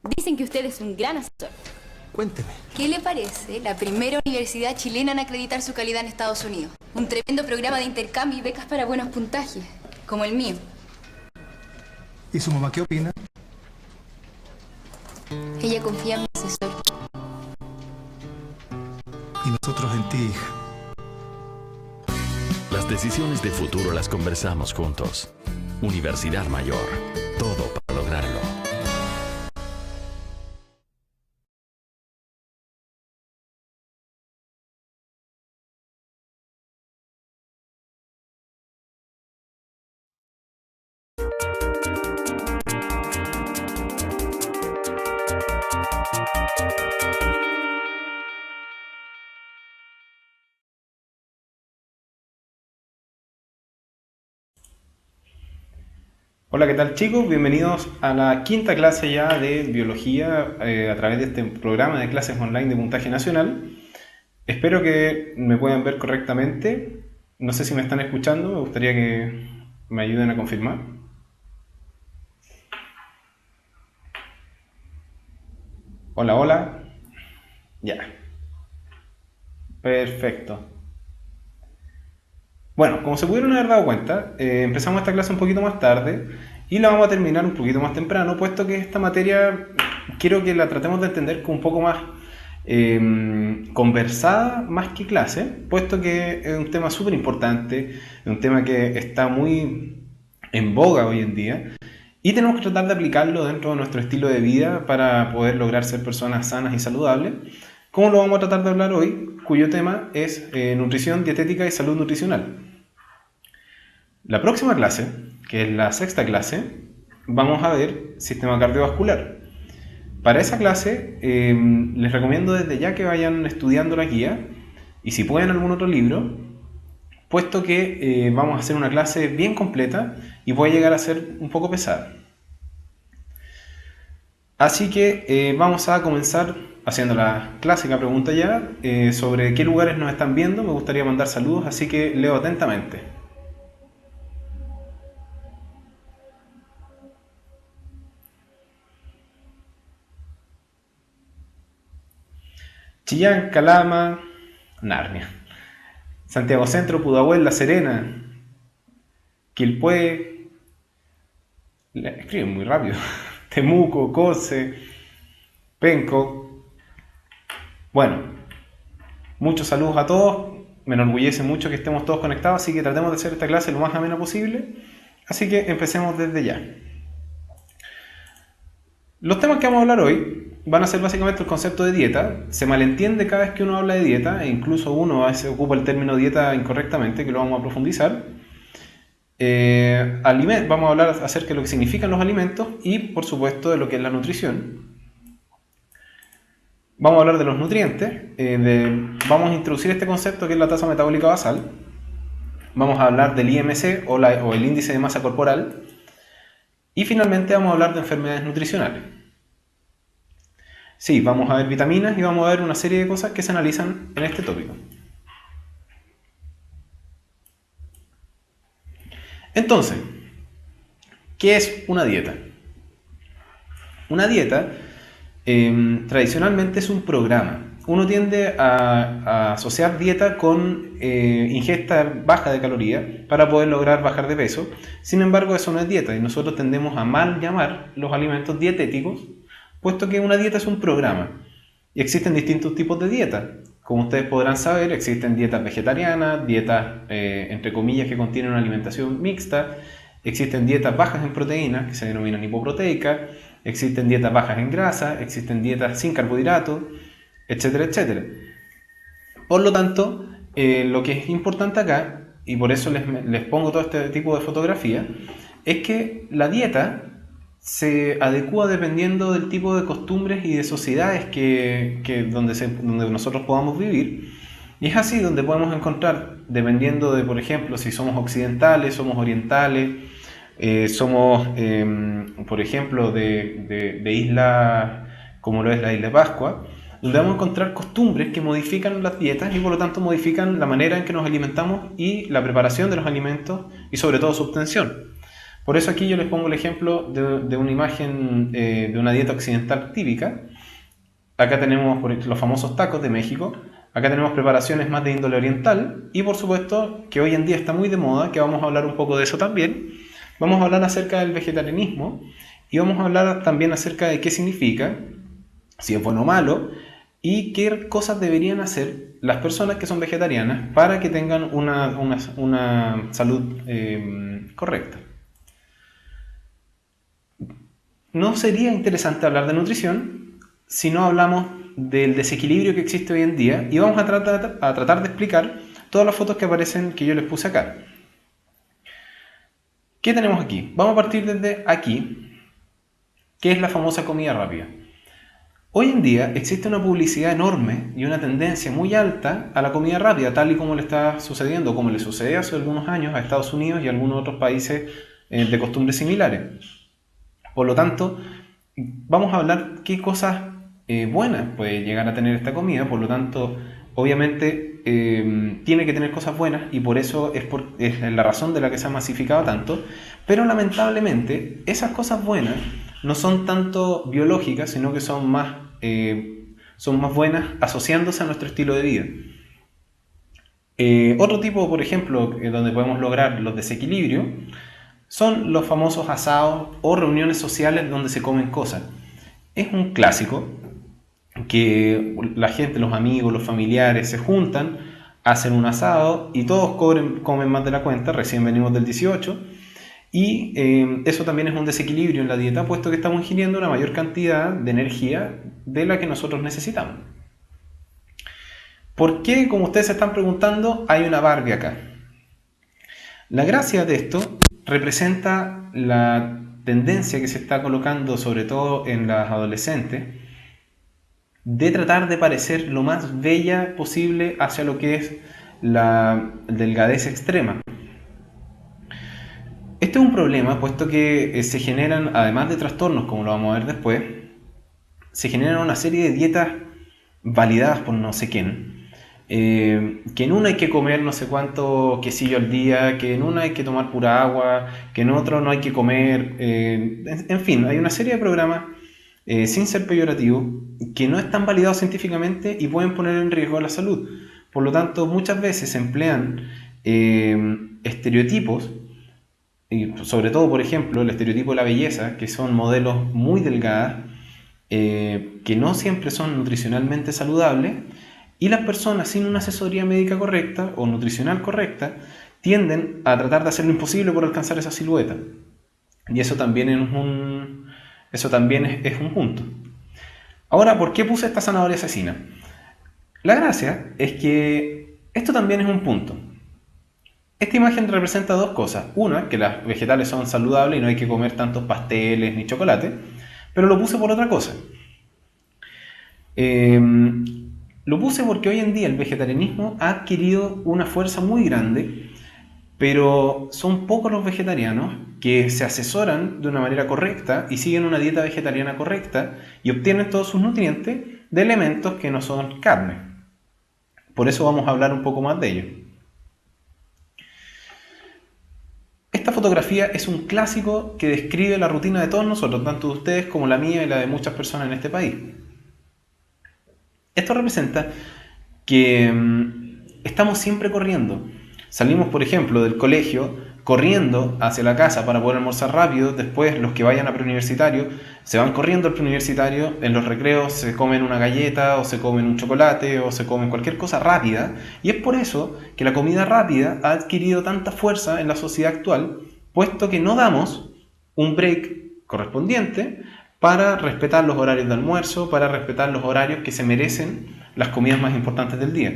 Dicen que usted es un gran asesor. Cuénteme. ¿Qué le parece la primera universidad chilena en acreditar su calidad en Estados Unidos? Un tremendo programa de intercambio y becas para buenos puntajes, como el mío. ¿Y su mamá qué opina? Ella confía en mi asesor. Y nosotros en ti, hija. Las decisiones de futuro las conversamos juntos. Universidad Mayor. Todo para lograrlo. Hola, ¿qué tal chicos? Bienvenidos a la quinta clase ya de biología a través de este programa de clases online de puntaje nacional. Espero que me puedan ver correctamente. No sé si me están escuchando, me gustaría que me ayuden a confirmar. Hola, hola. Ya. Perfecto. Bueno, como se pudieron haber dado cuenta, empezamos esta clase un poquito más tarde y la vamos a terminar un poquito más temprano, puesto que esta materia quiero que la tratemos de entender con un poco más conversada más que clase, puesto que es un tema súper importante, es un tema que está muy en boga hoy en día y tenemos que tratar de aplicarlo dentro de nuestro estilo de vida para poder lograr ser personas sanas y saludables. ¿Cómo lo vamos a tratar de hablar hoy? Cuyo tema es nutrición, dietética y salud nutricional. La próxima clase, que es la sexta clase, vamos a ver sistema cardiovascular. Para esa clase les recomiendo desde ya que vayan estudiando la guía y si pueden algún otro libro, puesto que vamos a hacer una clase bien completa y puede llegar a ser un poco pesada. Así que vamos a comenzar haciendo la clásica pregunta ya sobre qué lugares nos están viendo. Me gustaría mandar saludos, así que leo atentamente. Chillán, Calama, Narnia. Santiago Centro, Pudahuel, La Serena, Quilpué, escriben muy rápido, Temuco, Conce, Penco. Bueno, muchos saludos a todos, me enorgullece mucho que estemos todos conectados, así que tratemos de hacer esta clase lo más amena posible. Así que empecemos desde ya. Los temas que vamos a hablar hoy van a ser básicamente el concepto de dieta. Se malentiende cada vez que uno habla de dieta, e incluso uno a veces ocupa el término dieta incorrectamente, que lo vamos a profundizar. Vamos a hablar acerca de lo que significan los alimentos y, por supuesto, de lo que es la nutrición. Vamos a hablar de los nutrientes, vamos a introducir este concepto que es la tasa metabólica basal. Vamos a hablar del IMC o el índice de masa corporal. Y finalmente vamos a hablar de enfermedades nutricionales. Sí, vamos a ver vitaminas y vamos a ver una serie de cosas que se analizan en este tópico. Entonces, ¿qué es una dieta? Una dieta tradicionalmente es un programa. Uno tiende a asociar dieta con ingesta baja de calorías para poder lograr bajar de peso. Sin embargo, eso no es dieta y nosotros tendemos a mal llamar los alimentos dietéticos, puesto que una dieta es un programa. Y existen distintos tipos de dieta. Como ustedes podrán saber, existen dietas vegetarianas, dietas entre comillas que contienen una alimentación mixta, existen dietas bajas en proteínas que se denominan hipoproteicas, existen dietas bajas en grasa, existen dietas sin carbohidratos, etcétera, etcétera. Por lo tanto, lo que es importante acá, y por eso les pongo todo este tipo de fotografía, es que la dieta se adecúa dependiendo del tipo de costumbres y de sociedades donde nosotros podamos vivir. Y es así donde podemos encontrar, dependiendo de, por ejemplo, si somos occidentales, somos orientales, somos, por ejemplo, de islas como lo es la isla de Pascua, donde vamos a encontrar costumbres que modifican las dietas y por lo tanto modifican la manera en que nos alimentamos y la preparación de los alimentos y sobre todo su obtención. Por eso aquí yo les pongo el ejemplo de una imagen de una dieta occidental típica. Acá tenemos los famosos tacos de México. Acá tenemos preparaciones más de índole oriental. Y por supuesto que hoy en día está muy de moda, que vamos a hablar un poco de eso también. Vamos a hablar acerca del vegetarianismo y vamos a hablar también acerca de qué significa, si es bueno o malo, y qué cosas deberían hacer las personas que son vegetarianas para que tengan una salud correcta. No sería interesante hablar de nutrición si no hablamos del desequilibrio que existe hoy en día, y vamos a tratar de explicar todas las fotos que aparecen que yo les puse acá. ¿Qué tenemos aquí? Vamos a partir desde aquí, que es la famosa comida rápida. Hoy en día existe una publicidad enorme y una tendencia muy alta a la comida rápida, tal y como le está sucediendo, como le sucedió hace algunos años a Estados Unidos y a algunos otros países de costumbres similares. Por lo tanto, vamos a hablar qué cosas buenas puede llegar a tener esta comida. Por lo tanto, obviamente tiene que tener cosas buenas, y por eso es la razón de la que se ha masificado tanto. Pero lamentablemente esas cosas buenas no son tanto biológicas, sino que son más buenas asociándose a nuestro estilo de vida. Otro tipo, por ejemplo, donde podemos lograr los desequilibrios, son los famosos asados o reuniones sociales donde se comen cosas. Es un clásico que la gente, los amigos, los familiares se juntan, hacen un asado y todos comen más de la cuenta. Recién venimos del 18. Y eso también es un desequilibrio en la dieta, puesto que estamos ingiriendo una mayor cantidad de energía de la que nosotros necesitamos. ¿Por qué, como ustedes se están preguntando, hay una Barbie acá? La gracia de esto representa la tendencia que se está colocando, sobre todo en las adolescentes, de tratar de parecer lo más bella posible hacia lo que es la delgadez extrema. Este es un problema, puesto que se generan, además de trastornos, como lo vamos a ver después, se generan una serie de dietas validadas por no sé quién, que en una hay que comer no sé cuánto quesillo al día, que en una hay que tomar pura agua, que en otro no hay que comer, en fin, hay una serie de programas, sin ser peyorativo, que no están validados científicamente y pueden poner en riesgo la salud. Por lo tanto, muchas veces se emplean estereotipos, y sobre todo, por ejemplo, el estereotipo de la belleza, que son modelos muy delgadas, que no siempre son nutricionalmente saludables, y las personas sin una asesoría médica correcta o nutricional correcta tienden a tratar de hacer lo imposible por alcanzar esa silueta. Y eso también es un punto. Ahora, ¿por qué puse esta zanahoria asesina? La gracia es que esto también es un punto. Esta imagen representa dos cosas. Una, que las vegetales son saludables y no hay que comer tantos pasteles ni chocolate, pero lo puse por otra cosa. Lo puse porque hoy en día el vegetarianismo ha adquirido una fuerza muy grande, pero son pocos los vegetarianos que se asesoran de una manera correcta y siguen una dieta vegetariana correcta y obtienen todos sus nutrientes de elementos que no son carne. Por eso vamos a hablar un poco más de ello. Esta fotografía es un clásico que describe la rutina de todos nosotros, tanto de ustedes como la mía y la de muchas personas en este país. Esto representa que estamos siempre corriendo. Salimos, por ejemplo, del colegio corriendo hacia la casa para poder almorzar rápido. Después, los que vayan a preuniversitario se van corriendo al preuniversitario. En los recreos se comen una galleta o se comen un chocolate o se comen cualquier cosa rápida. Y es por eso que la comida rápida ha adquirido tanta fuerza en la sociedad actual, puesto que no damos un break correspondiente para respetar los horarios de almuerzo, para respetar los horarios que se merecen las comidas más importantes del día.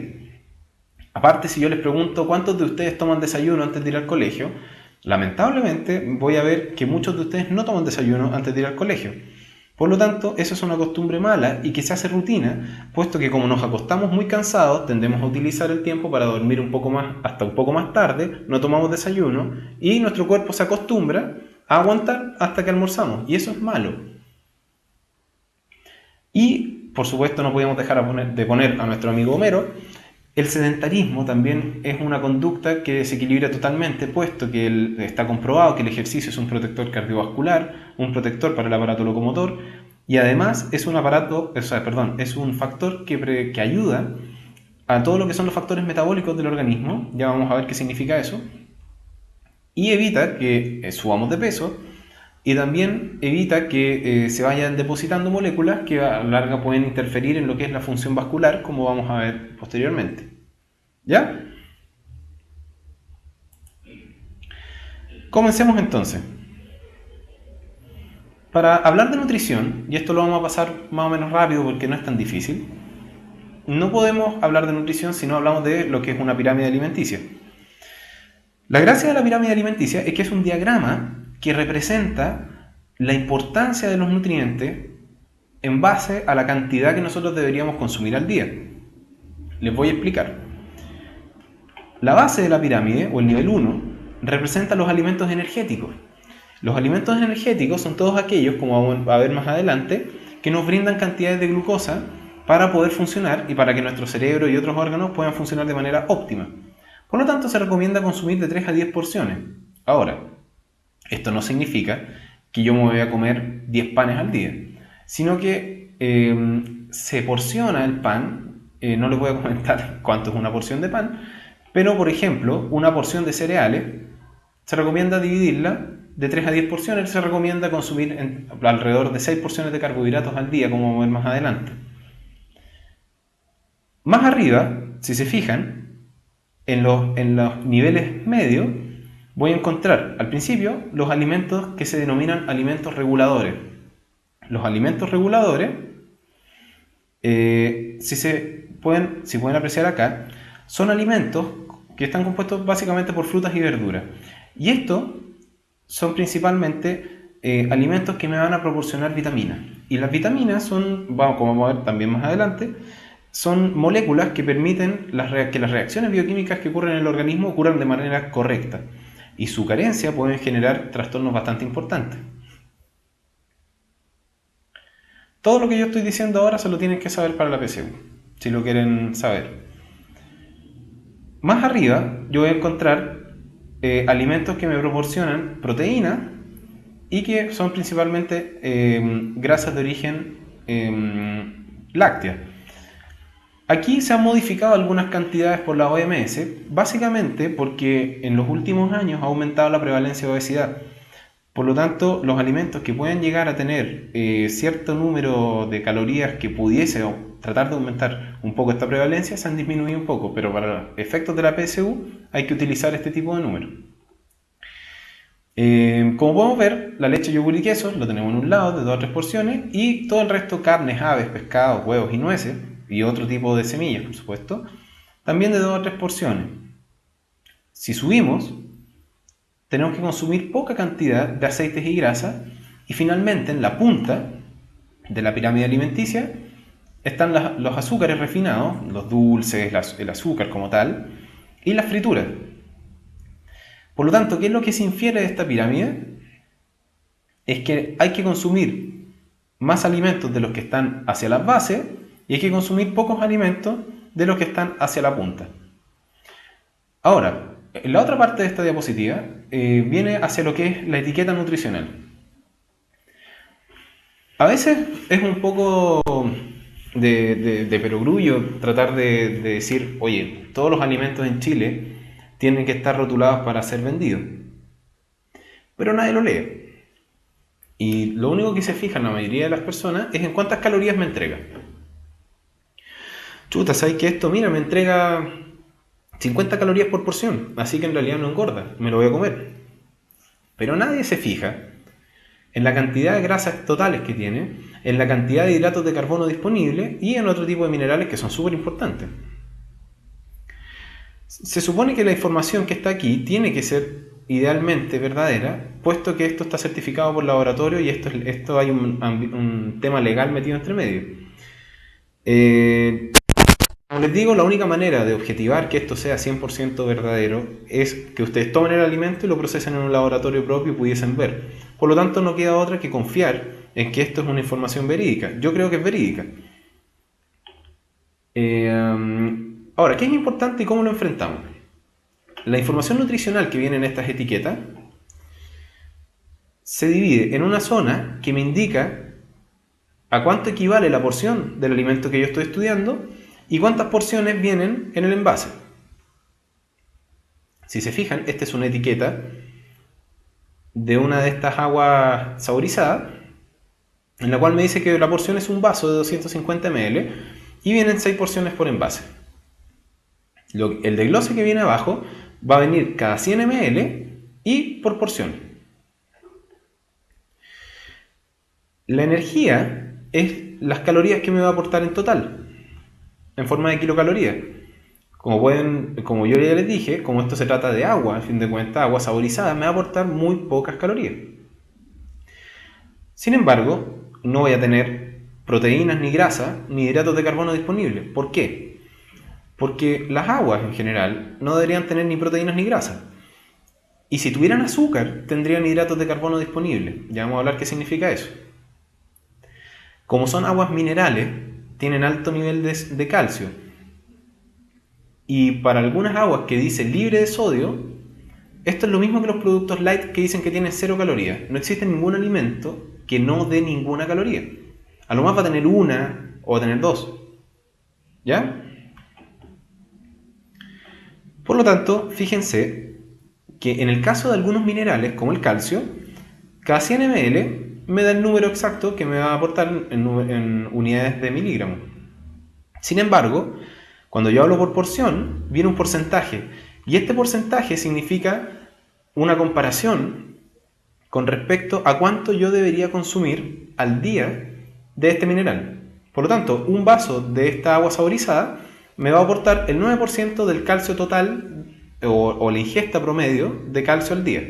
Aparte, si yo les pregunto cuántos de ustedes toman desayuno antes de ir al colegio, lamentablemente voy a ver que muchos de ustedes no toman desayuno antes de ir al colegio. Por lo tanto, eso es una costumbre mala y que se hace rutina, puesto que como nos acostamos muy cansados, tendemos a utilizar el tiempo para dormir un poco más, hasta un poco más tarde, no tomamos desayuno y nuestro cuerpo se acostumbra a aguantar hasta que almorzamos, y eso es malo. Y, por supuesto, no podíamos dejar de poner a nuestro amigo Homero, El sedentarismo también es una conducta que desequilibra totalmente, puesto que está comprobado que el ejercicio es un protector cardiovascular, un protector para el aparato locomotor, y además es un factor que ayuda a todo lo que son los factores metabólicos del organismo, ya vamos a ver qué significa eso, y evita que subamos de peso, y también evita que se vayan depositando moléculas que a la larga pueden interferir en lo que es la función vascular, como vamos a ver posteriormente. ¿Ya? Comencemos entonces. Para hablar de nutrición, y esto lo vamos a pasar más o menos rápido porque no es tan difícil, no podemos hablar de nutrición si no hablamos de lo que es una pirámide alimenticia. La gracia de la pirámide alimenticia es que es un diagrama que representa la importancia de los nutrientes en base a la cantidad que nosotros deberíamos consumir al día. Les voy a explicar. La base de la pirámide, o el nivel 1, representa los alimentos energéticos. Los alimentos energéticos son todos aquellos, como vamos a ver más adelante, que nos brindan cantidades de glucosa para poder funcionar y para que nuestro cerebro y otros órganos puedan funcionar de manera óptima. Por lo tanto, se recomienda consumir de 3 a 10 porciones. Ahora, esto no significa que yo me voy a comer 10 panes al día, sino que se porciona el pan. No les voy a comentar cuánto es una porción de pan, pero por ejemplo, una porción de cereales se recomienda dividirla de 3 a 10 porciones. Se recomienda consumir alrededor de 6 porciones de carbohidratos al día, como vamos a ver más adelante. Más arriba, si se fijan, en los niveles medios, voy a encontrar al principio los alimentos que se denominan alimentos reguladores. Los alimentos reguladores, si pueden apreciar acá, son alimentos que están compuestos básicamente por frutas y verduras. Y estos son principalmente alimentos que me van a proporcionar vitaminas. Y las vitaminas son, como vamos a ver también más adelante, son moléculas que permiten que las reacciones bioquímicas que ocurren en el organismo ocurran de manera correcta. Y su carencia puede generar trastornos bastante importantes. Todo lo que yo estoy diciendo ahora se lo tienen que saber para la PSU, si lo quieren saber. Más arriba yo voy a encontrar alimentos que me proporcionan proteína y que son principalmente grasas de origen láctea. Aquí se han modificado algunas cantidades por la OMS, básicamente porque en los últimos años ha aumentado la prevalencia de obesidad. Por lo tanto, los alimentos que pueden llegar a tener cierto número de calorías que pudiese tratar de aumentar un poco esta prevalencia se han disminuido un poco, pero para efectos de la PSU hay que utilizar este tipo de números. Como podemos ver, la leche, yogur y quesos lo tenemos en un lado de 2 a 3 porciones, y todo el resto, carnes, aves, pescados, huevos y nueces, y otro tipo de semillas, por supuesto, también de 2 a 3 porciones. Si subimos, tenemos que consumir poca cantidad de aceites y grasas, y finalmente en la punta de la pirámide alimenticia están los azúcares refinados, los dulces, el azúcar como tal, y las frituras. Por lo tanto, ¿qué es lo que se infiere de esta pirámide? Es que hay que consumir más alimentos de los que están hacia las bases, y hay que consumir pocos alimentos de los que están hacia la punta. Ahora, en la otra parte de esta diapositiva viene hacia lo que es la etiqueta nutricional. A veces es un poco de perogrullo tratar de decir, oye, todos los alimentos en Chile tienen que estar rotulados para ser vendidos. Pero nadie lo lee. Y lo único que se fija en la mayoría de las personas es en cuántas calorías me entrega. Chuta, ¿sabes que esto? Mira, me entrega 50 calorías por porción, así que en realidad no engorda, me lo voy a comer. Pero nadie se fija en la cantidad de grasas totales que tiene, en la cantidad de hidratos de carbono disponible y en otro tipo de minerales que son súper importantes. Se supone que la información que está aquí tiene que ser idealmente verdadera, puesto que esto está certificado por laboratorio y esto hay un tema legal metido entre medio. Como les digo, la única manera de objetivar que esto sea 100% verdadero es que ustedes tomen el alimento y lo procesen en un laboratorio propio y pudiesen ver. Por lo tanto, no queda otra que confiar en que esto es una información verídica. Yo creo que es verídica. Ahora, ¿qué es importante y cómo lo enfrentamos? La información nutricional que viene en estas etiquetas se divide en una zona que me indica a cuánto equivale la porción del alimento que yo estoy estudiando y cuántas porciones vienen en el envase. Si se fijan, esta es una etiqueta de una de estas aguas saborizadas, en la cual me dice que la porción es un vaso de 250 ml y vienen 6 porciones por envase. El desglose que viene abajo va a venir cada 100 ml y por porción. La energía es las calorías que me va a aportar en total, en forma de kilocalorías. Como yo ya les dije, como esto se trata de agua, al fin de cuentas, agua saborizada, me va a aportar muy pocas calorías. Sin embargo, no voy a tener proteínas ni grasa ni hidratos de carbono disponibles. ¿Por qué? Porque las aguas en general no deberían tener ni proteínas ni grasa. Y si tuvieran azúcar, tendrían hidratos de carbono disponibles. Ya vamos a hablar qué significa eso. Como son aguas minerales, tienen alto nivel de calcio. Y para algunas aguas que dicen libre de sodio, esto es lo mismo que los productos light que dicen que tienen 0 calorías. No existe ningún alimento que no dé ninguna caloría. A lo más va a tener una o va a tener 2. ¿Ya? Por lo tanto, fíjense que en el caso de algunos minerales, como el calcio, cada 100 ml me da el número exacto que me va a aportar en unidades de miligramos. Sin embargo, cuando yo hablo por porción, viene un porcentaje. Y este porcentaje significa una comparación con respecto a cuánto yo debería consumir al día de este mineral. Por lo tanto, un vaso de esta agua saborizada me va a aportar el 9% del calcio total o la ingesta promedio de calcio al día.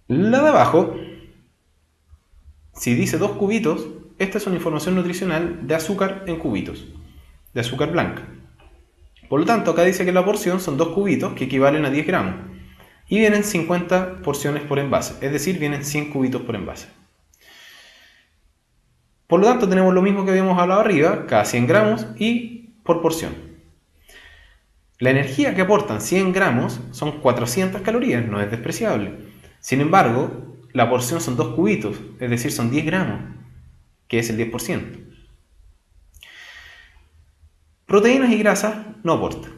La de abajo, si dice 2 cubitos, esta es una información nutricional de azúcar en cubitos, de azúcar blanca. Por lo tanto, acá dice que la porción son 2 cubitos que equivalen a 10 gramos. Y vienen 50 porciones por envase, es decir, vienen 100 cubitos por envase. Por lo tanto, tenemos lo mismo que habíamos hablado arriba, cada 100 gramos y por porción. La energía que aportan 100 gramos son 400 calorías, no es despreciable. Sin embargo, la porción son 2 cubitos, es decir, son 10 gramos, que es el 10%. Proteínas y grasas no aporta,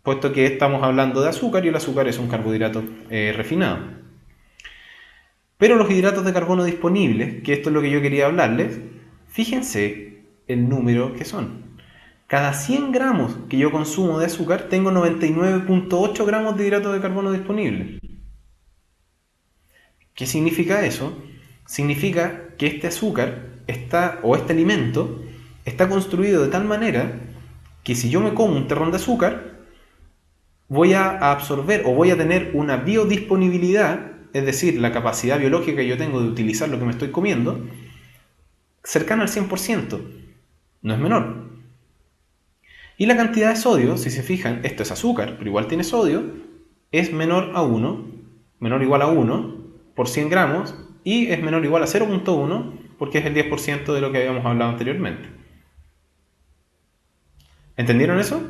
puesto que estamos hablando de azúcar y el azúcar es un carbohidrato refinado. Pero los hidratos de carbono disponibles, que esto es lo que yo quería hablarles, fíjense el número que son. Cada 100 gramos que yo consumo de azúcar, tengo 99.8 gramos de hidratos de carbono disponibles. ¿Qué significa eso? Significa que este azúcar este alimento está construido de tal manera que si yo me como un terrón de azúcar, voy a absorber o voy a tener una biodisponibilidad, es decir, la capacidad biológica que yo tengo de utilizar lo que me estoy comiendo, cercana al 100%, no es menor. Y la cantidad de sodio, si se fijan, esto es azúcar, pero igual tiene sodio, es menor a 1, menor o igual a 1 por 100 gramos, y es menor o igual a 0.1 porque es el 10% de lo que habíamos hablado anteriormente. ¿Entendieron eso?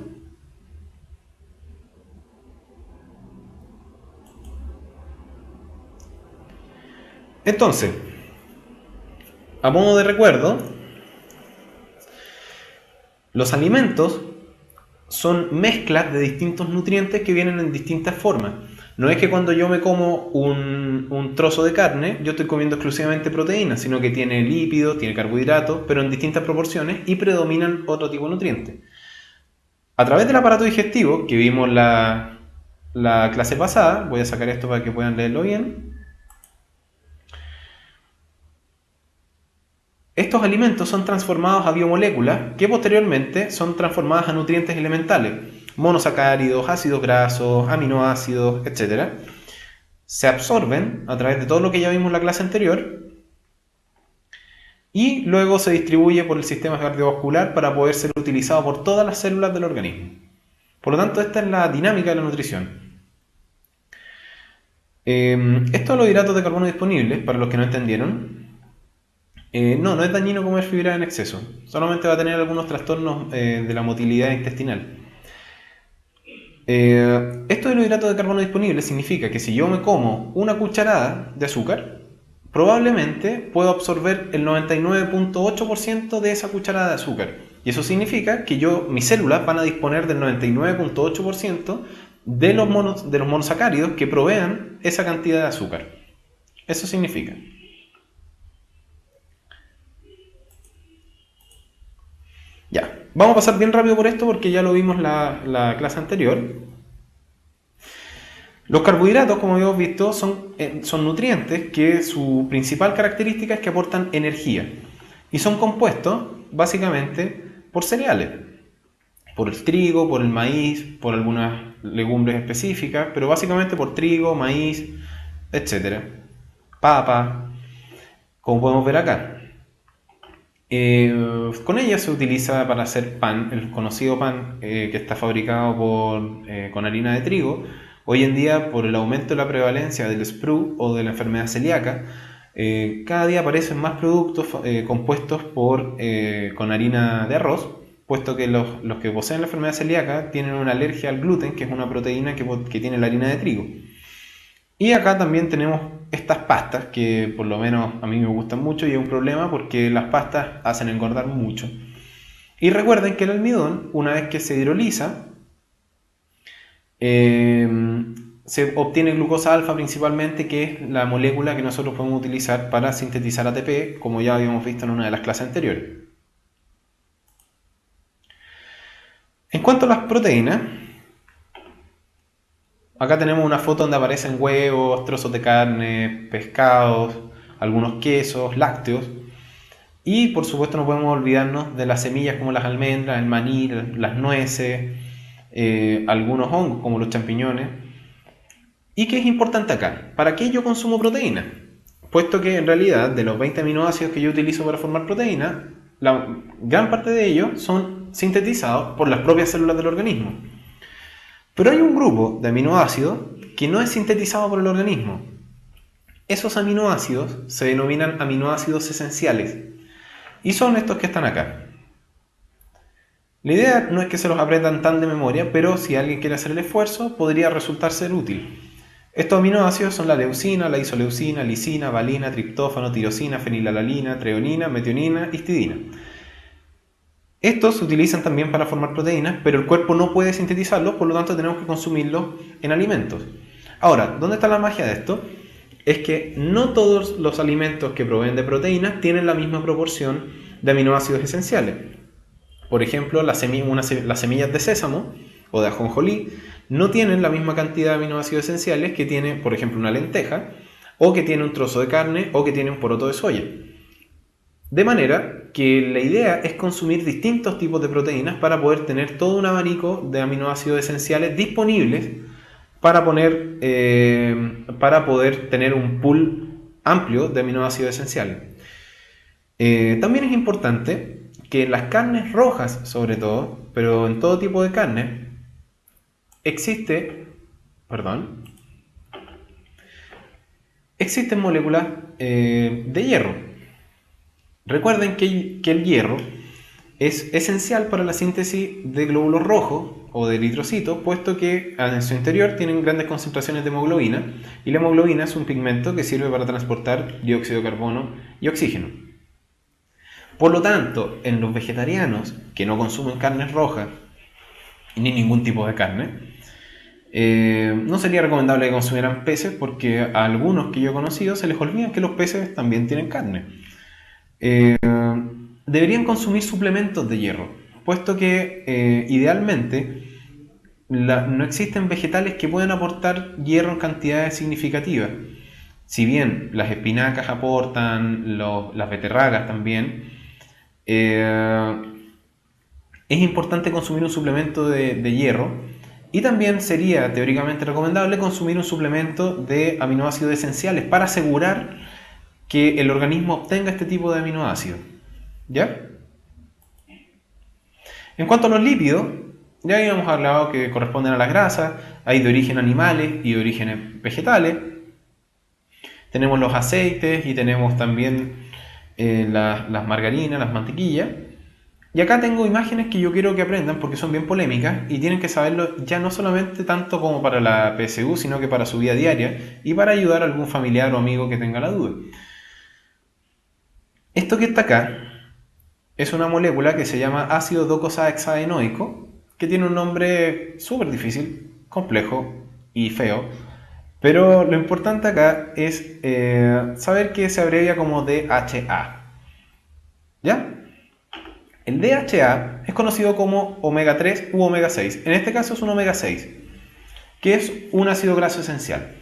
Entonces, a modo de recuerdo, los alimentos son mezclas de distintos nutrientes que vienen en distintas formas. No es que cuando yo me como un trozo de carne, yo estoy comiendo exclusivamente proteínas, sino que tiene lípidos, tiene carbohidratos, pero en distintas proporciones y predominan otro tipo de nutrientes. A través del aparato digestivo, que vimos la clase pasada, voy a sacar esto para que puedan leerlo bien. Estos alimentos son transformados a biomoléculas que posteriormente son transformadas a nutrientes elementales, monosacáridos, ácidos grasos, aminoácidos, etc. Se absorben a través de todo lo que ya vimos en la clase anterior y luego se distribuye por el sistema cardiovascular para poder ser utilizado por todas las células del organismo. Por lo tanto, esta es la dinámica de la nutrición. Esto de los hidratos de carbono disponibles, para los que no entendieron, No es dañino comer fibra en exceso. Solamente va a tener algunos trastornos de la motilidad intestinal. Esto de los hidratos de carbono disponibles significa que si yo me como una cucharada de azúcar, probablemente puedo absorber el 99.8% de esa cucharada de azúcar. Y eso significa que mis células van a disponer del 99.8% de los monosacáridos que provean esa cantidad de azúcar. Eso significa. Ya, vamos a pasar bien rápido por esto porque ya lo vimos la clase anterior. Los carbohidratos, como hemos visto, son nutrientes que su principal característica es que aportan energía. Y son compuestos, básicamente, por cereales. Por el trigo, por el maíz, por algunas legumbres específicas, pero básicamente por trigo, maíz, etc. Papa, como podemos ver acá. Con ella se utiliza para hacer pan, el conocido pan que está fabricado con harina de trigo. Hoy en día, por el aumento de la prevalencia del SPRU o de la enfermedad celíaca, cada día aparecen más productos compuestos con harina de arroz, puesto que los que poseen la enfermedad celíaca tienen una alergia al gluten, que es una proteína que tiene la harina de trigo. Y acá también tenemos estas pastas que por lo menos a mí me gustan mucho y es un problema porque las pastas hacen engordar mucho. Y recuerden que el almidón, una vez que se hidroliza, se obtiene glucosa alfa principalmente, que es la molécula que nosotros podemos utilizar para sintetizar ATP, como ya habíamos visto en una de las clases anteriores. En cuanto a las proteínas, acá tenemos una foto donde aparecen huevos, trozos de carne, pescados, algunos quesos, lácteos. Y por supuesto no podemos olvidarnos de las semillas como las almendras, el maní, las nueces, algunos hongos como los champiñones. ¿Y qué es importante acá? ¿Para qué yo consumo proteína? Puesto que en realidad de los 20 aminoácidos que yo utilizo para formar proteína, la gran parte de ellos son sintetizados por las propias células del organismo. Pero hay un grupo de aminoácidos que no es sintetizado por el organismo. Esos aminoácidos se denominan aminoácidos esenciales y son estos que están acá. La idea no es que se los aprendan tan de memoria, pero si alguien quiere hacer el esfuerzo, podría resultar ser útil. Estos aminoácidos son la leucina, la isoleucina, lisina, valina, triptófano, tirosina, fenilalanina, treonina, metionina, histidina. Estos se utilizan también para formar proteínas, pero el cuerpo no puede sintetizarlos, por lo tanto tenemos que consumirlos en alimentos. Ahora, ¿dónde está la magia de esto? Es que no todos los alimentos que proveen de proteínas tienen la misma proporción de aminoácidos esenciales. Por ejemplo, las semillas de sésamo o de ajonjolí no tienen la misma cantidad de aminoácidos esenciales que tiene, por ejemplo, una lenteja, o que tiene un trozo de carne, o que tiene un poroto de soya. De manera que la idea es consumir distintos tipos de proteínas para poder tener todo un abanico de aminoácidos esenciales disponibles para poder tener un pool amplio de aminoácidos esenciales. También es importante que en las carnes rojas, sobre todo, pero en todo tipo de carne, existen moléculas de hierro. Recuerden que el hierro es esencial para la síntesis de glóbulos rojos o de eritrocitos, puesto que en su interior tienen grandes concentraciones de hemoglobina, y la hemoglobina es un pigmento que sirve para transportar dióxido de carbono y oxígeno. Por lo tanto, en los vegetarianos que no consumen carnes rojas ni ningún tipo de carne, no sería recomendable que consumieran peces, porque a algunos que yo he conocido se les olvida que los peces también tienen carne. Deberían consumir suplementos de hierro, puesto que idealmente no existen vegetales que puedan aportar hierro en cantidades significativas. Si bien las espinacas aportan, las beterragas también, es importante consumir un suplemento de hierro, y también sería teóricamente recomendable consumir un suplemento de aminoácidos esenciales para asegurar que el organismo obtenga este tipo de aminoácidos. ¿Ya? En cuanto a los lípidos, ya habíamos hablado que corresponden a las grasas, hay de origen animales y de origen vegetales. Tenemos los aceites y tenemos también las margarinas, las mantequillas. Y acá tengo imágenes que yo quiero que aprendan porque son bien polémicas y tienen que saberlo ya no solamente tanto como para la PSU, sino que para su vida diaria y para ayudar a algún familiar o amigo que tenga la duda. Esto que está acá es una molécula que se llama ácido docosahexaenoico, que tiene un nombre súper difícil, complejo y feo, pero lo importante acá es saber que se abrevia como DHA. ¿Ya? El DHA es conocido como omega 3 u omega 6. En este caso es un omega 6, que es un ácido graso esencial.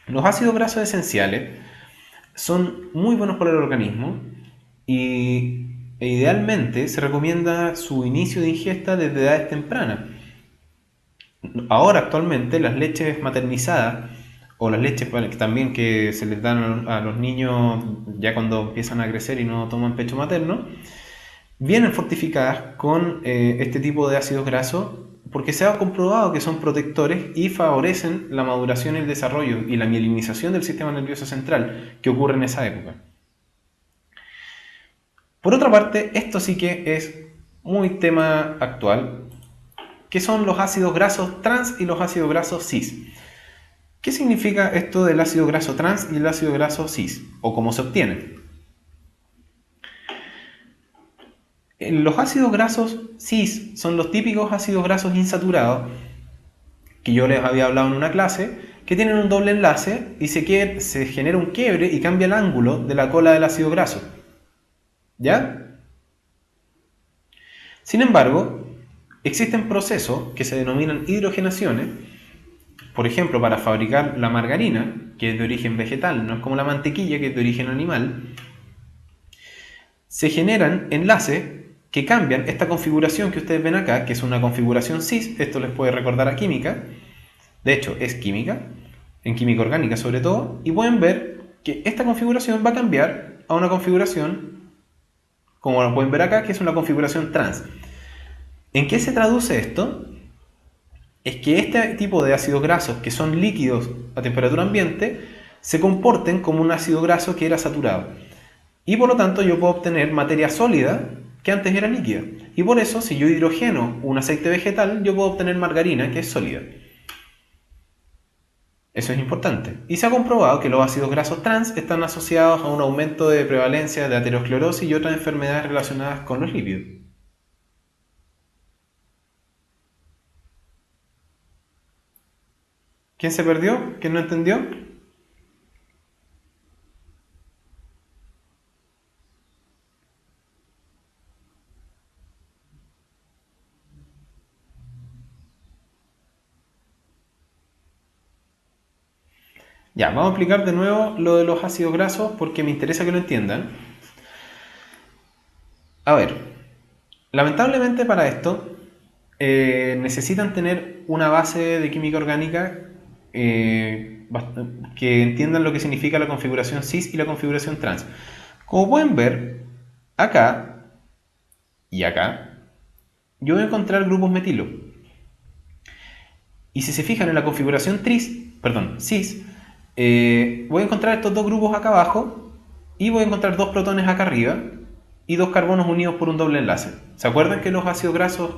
Los ácidos grasos esenciales son muy buenos para el organismo y idealmente se recomienda su inicio de ingesta desde edades tempranas. Ahora actualmente las leches maternizadas o las leches también que se les dan a los niños ya cuando empiezan a crecer y no toman pecho materno, vienen fortificadas con este tipo de ácidos grasos porque se ha comprobado que son protectores y favorecen la maduración y el desarrollo y la mielinización del sistema nervioso central que ocurre en esa época. Por otra parte, esto sí que es muy tema actual, que son los ácidos grasos trans y los ácidos grasos cis. ¿Qué significa esto del ácido graso trans y el ácido graso cis? ¿O cómo se obtienen? Los ácidos grasos cis son los típicos ácidos grasos insaturados que yo les había hablado en una clase, que tienen un doble enlace y se genera un quiebre y cambia el ángulo de la cola del ácido graso. ¿Ya? Sin embargo, existen procesos que se denominan hidrogenaciones, por ejemplo, para fabricar la margarina, que es de origen vegetal, no es como la mantequilla, que es de origen animal, se generan enlaces que cambian esta configuración que ustedes ven acá, que es una configuración cis. Esto les puede recordar a química, de hecho es química, en química orgánica sobre todo, y pueden ver que esta configuración va a cambiar a una configuración, como lo pueden ver acá, que es una configuración trans. ¿En qué se traduce esto? Es que este tipo de ácidos grasos que son líquidos a temperatura ambiente se comporten como un ácido graso que era saturado. Y por lo tanto yo puedo obtener materia sólida que antes era líquida. Y por eso, si yo hidrogeno un aceite vegetal, yo puedo obtener margarina que es sólida. Eso es importante. Y se ha comprobado que los ácidos grasos trans están asociados a un aumento de prevalencia de aterosclerosis y otras enfermedades relacionadas con los lípidos. ¿Quién se perdió? ¿Quién no entendió? Ya, vamos a explicar de nuevo lo de los ácidos grasos porque me interesa que lo entiendan. A ver, lamentablemente para esto necesitan tener una base de química orgánica que entiendan lo que significa la configuración cis y la configuración trans. Como pueden ver, acá y acá, yo voy a encontrar grupos metilo. Y si se fijan en la configuración cis, voy a encontrar estos dos grupos acá abajo y voy a encontrar dos protones acá arriba y dos carbonos unidos por un doble enlace. ¿Se acuerdan que los ácidos grasos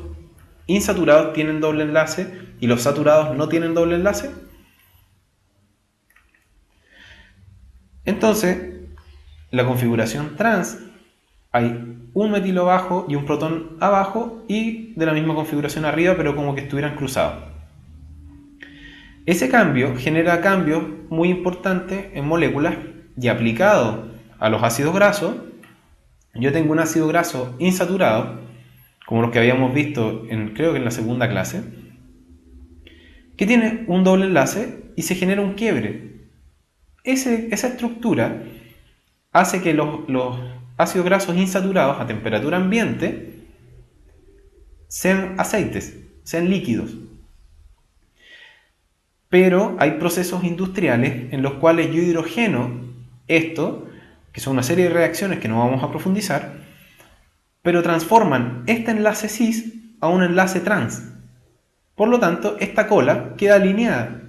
insaturados tienen doble enlace y los saturados no tienen doble enlace? Entonces, la configuración trans, hay un metilo abajo y un protón abajo y de la misma configuración arriba, pero como que estuvieran cruzados. Ese cambio genera cambios muy importantes en moléculas y aplicado a los ácidos grasos, yo tengo un ácido graso insaturado, como los que habíamos visto creo que en la segunda clase, que tiene un doble enlace y se genera un quiebre. Esa estructura hace que los ácidos grasos insaturados a temperatura ambiente sean aceites, sean líquidos. Pero hay procesos industriales en los cuales yo hidrogeno esto, que son una serie de reacciones que no vamos a profundizar, pero transforman este enlace cis a un enlace trans. Por lo tanto, esta cola queda alineada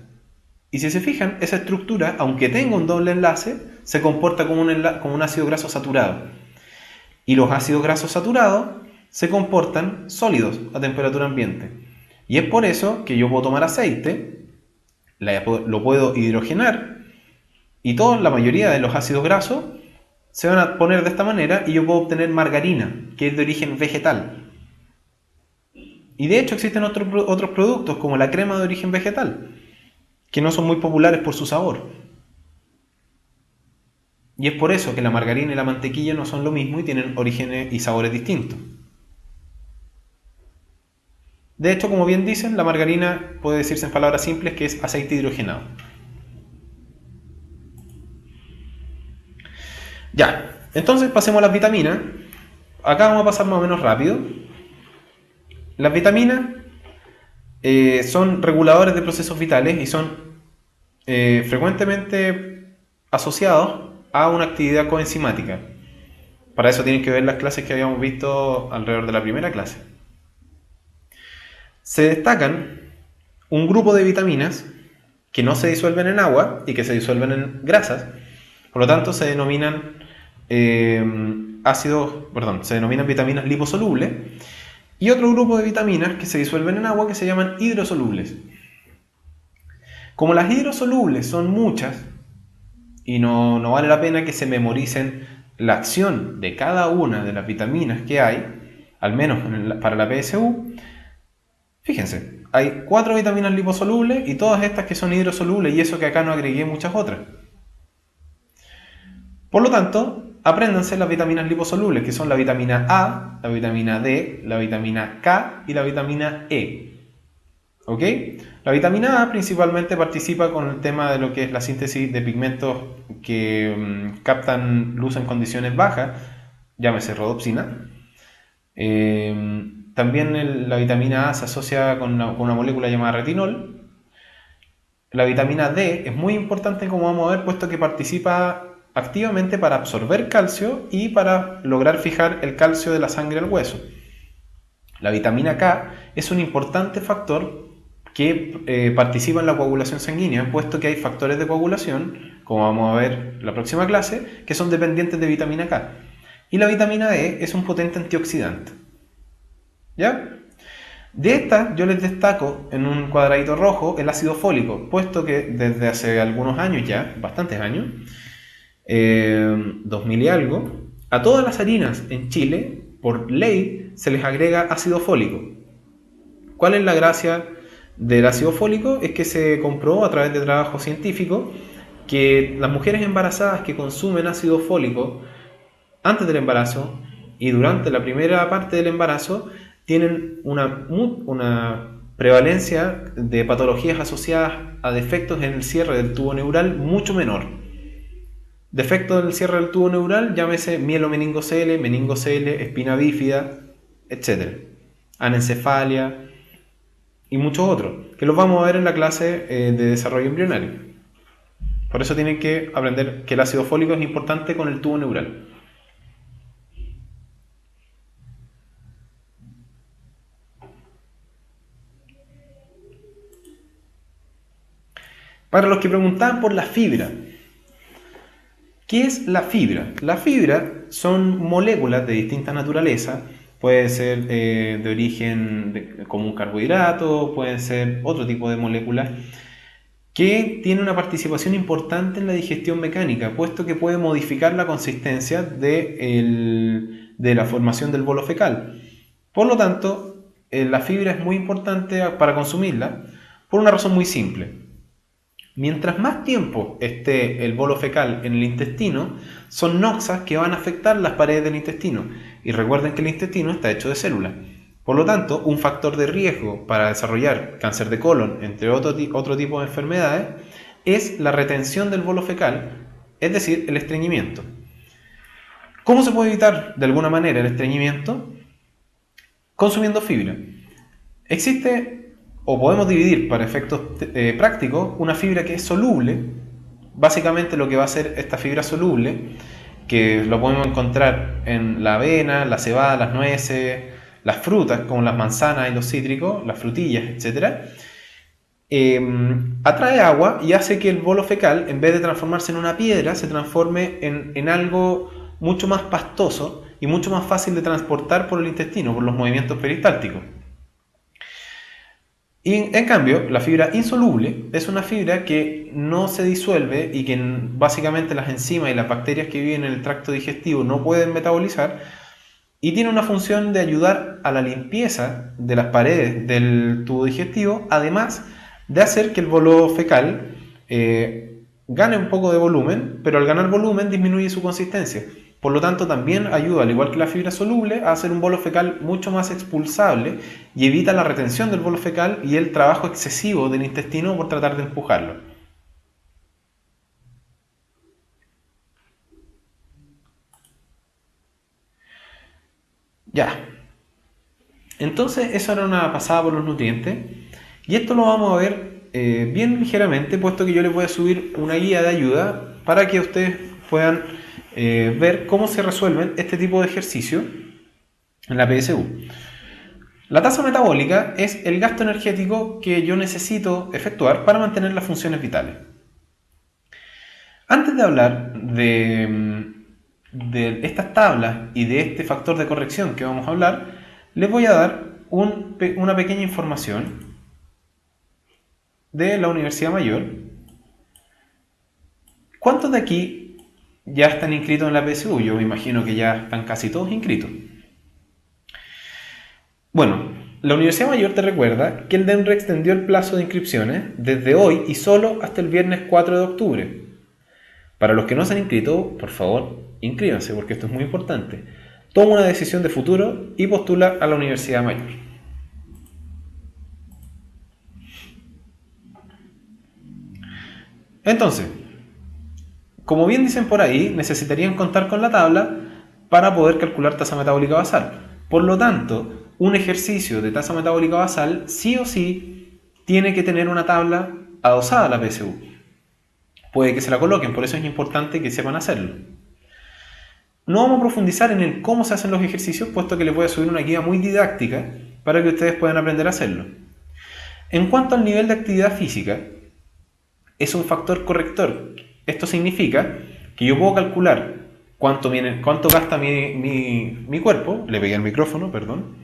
Y si se fijan, esa estructura, aunque tenga un doble enlace, se comporta como un ácido graso saturado. Y los ácidos grasos saturados se comportan sólidos a temperatura ambiente. Y es por eso que yo puedo tomar aceite, lo puedo hidrogenar, y la mayoría de los ácidos grasos se van a poner de esta manera, y yo puedo obtener margarina, que es de origen vegetal. Y de hecho existen otros productos, como la crema de origen vegetal, que no son muy populares por su sabor. Y es por eso que la margarina y la mantequilla no son lo mismo y tienen orígenes y sabores distintos. De hecho, como bien dicen, la margarina puede decirse en palabras simples que es aceite hidrogenado. Ya, entonces pasemos a las vitaminas. Acá vamos a pasar más o menos rápido. Las vitaminas son reguladores de procesos vitales y son frecuentemente asociados a una actividad coenzimática. Para eso tienen que ver las clases que habíamos visto alrededor de la primera clase. Se destacan un grupo de vitaminas que no se disuelven en agua y que se disuelven en grasas. Por lo tanto, se denominan vitaminas liposolubles. Y otro grupo de vitaminas que se disuelven en agua que se llaman hidrosolubles. Como las hidrosolubles son muchas y no vale la pena que se memoricen la acción de cada una de las vitaminas que hay, al menos para la PSU, fíjense, hay 4 vitaminas liposolubles y todas estas que son hidrosolubles, y eso que acá no agregué muchas otras. Por lo tanto, apréndanse las vitaminas liposolubles, que son la vitamina A, la vitamina D, la vitamina K y la vitamina E. ¿Ok? La vitamina A principalmente participa con el tema de lo que es la síntesis de pigmentos que captan luz en condiciones bajas, llámese rodopsina. También la vitamina A se asocia con una molécula llamada retinol. La vitamina D es muy importante, como vamos a ver, puesto que participa activamente para absorber calcio y para lograr fijar el calcio de la sangre al hueso. La vitamina K es un importante factor que participa en la coagulación sanguínea, puesto que hay factores de coagulación, como vamos a ver en la próxima clase, que son dependientes de vitamina K. Y la vitamina E es un potente antioxidante. ¿Ya? De esta yo les destaco en un cuadradito rojo el ácido fólico, puesto que desde hace algunos años ya, bastantes años, 2000 y algo, a todas las harinas en Chile, por ley, se les agrega ácido fólico. ¿Cuál es la gracia del ácido fólico? Es que se comprobó a través de trabajos científicos que las mujeres embarazadas que consumen ácido fólico antes del embarazo y durante la primera parte del embarazo tienen una prevalencia de patologías asociadas a defectos en el cierre del tubo neural mucho menor. Defectos en el cierre del tubo neural, llámese mielomeningocele, meningocele, espina bífida, etc. Anencefalia y muchos otros, que los vamos a ver en la clase de desarrollo embrionario. Por eso tienen que aprender que el ácido fólico es importante con el tubo neural. Para los que preguntaban por la fibra, ¿qué es la fibra? La fibra son moléculas de distinta naturaleza. Puede ser de origen como un carbohidrato, pueden ser otro tipo de moléculas que tienen una participación importante en la digestión mecánica, puesto que puede modificar la consistencia de la formación del bolo fecal. Por lo tanto, la fibra es muy importante para consumirla por una razón muy simple. Mientras más tiempo esté el bolo fecal en el intestino, son noxas que van a afectar las paredes del intestino. Y recuerden que el intestino está hecho de células. Por lo tanto, un factor de riesgo para desarrollar cáncer de colon, entre otro tipo de enfermedades, es la retención del bolo fecal, es decir, el estreñimiento. ¿Cómo se puede evitar de alguna manera el estreñimiento? Consumiendo fibra. Existe, o podemos dividir para efectos prácticos, una fibra que es soluble. Básicamente lo que va a hacer esta fibra soluble, que lo podemos encontrar en la avena, la cebada, las nueces, las frutas como las manzanas y los cítricos, las frutillas, etc. atrae agua y hace que el bolo fecal, en vez de transformarse en una piedra, se transforme en algo mucho más pastoso y mucho más fácil de transportar por el intestino, por los movimientos peristálticos. Y en cambio, la fibra insoluble es una fibra que no se disuelve y que básicamente las enzimas y las bacterias que viven en el tracto digestivo no pueden metabolizar, y tiene una función de ayudar a la limpieza de las paredes del tubo digestivo, además de hacer que el bolo fecal gane un poco de volumen, pero al ganar volumen disminuye su consistencia. Por lo tanto, también ayuda, al igual que la fibra soluble, a hacer un bolo fecal mucho más expulsable y evita la retención del bolo fecal y el trabajo excesivo del intestino por tratar de empujarlo. Ya. Entonces, eso era una pasada por los nutrientes. Y esto lo vamos a ver bien ligeramente, puesto que yo les voy a subir una guía de ayuda para que ustedes puedan ver cómo se resuelven este tipo de ejercicio en la PSU. La tasa metabólica es el gasto energético que yo necesito efectuar para mantener las funciones vitales. Antes de hablar de estas tablas y de este factor de corrección que vamos a hablar, les voy a dar una pequeña información de la Universidad Mayor. ¿Cuántos de aquí ya están inscritos en la PSU? Yo me imagino que ya están casi todos inscritos. Bueno, la Universidad Mayor te recuerda que el DENRE extendió el plazo de inscripciones desde hoy y solo hasta el viernes 4 de octubre. Para los que no se han inscrito, por favor, inscríbanse, porque esto es muy importante. Toma una decisión de futuro y postula a la Universidad Mayor. Entonces, como bien dicen por ahí, necesitarían contar con la tabla para poder calcular tasa metabólica basal. Por lo tanto, un ejercicio de tasa metabólica basal sí o sí tiene que tener una tabla adosada a la PSU. Puede que se la coloquen, por eso es importante que sepan hacerlo. No vamos a profundizar en el cómo se hacen los ejercicios, puesto que les voy a subir una guía muy didáctica para que ustedes puedan aprender a hacerlo. En cuanto al nivel de actividad física, es un factor corrector. Esto significa que yo puedo calcular cuánto gasta mi cuerpo. Le pegué al micrófono, perdón.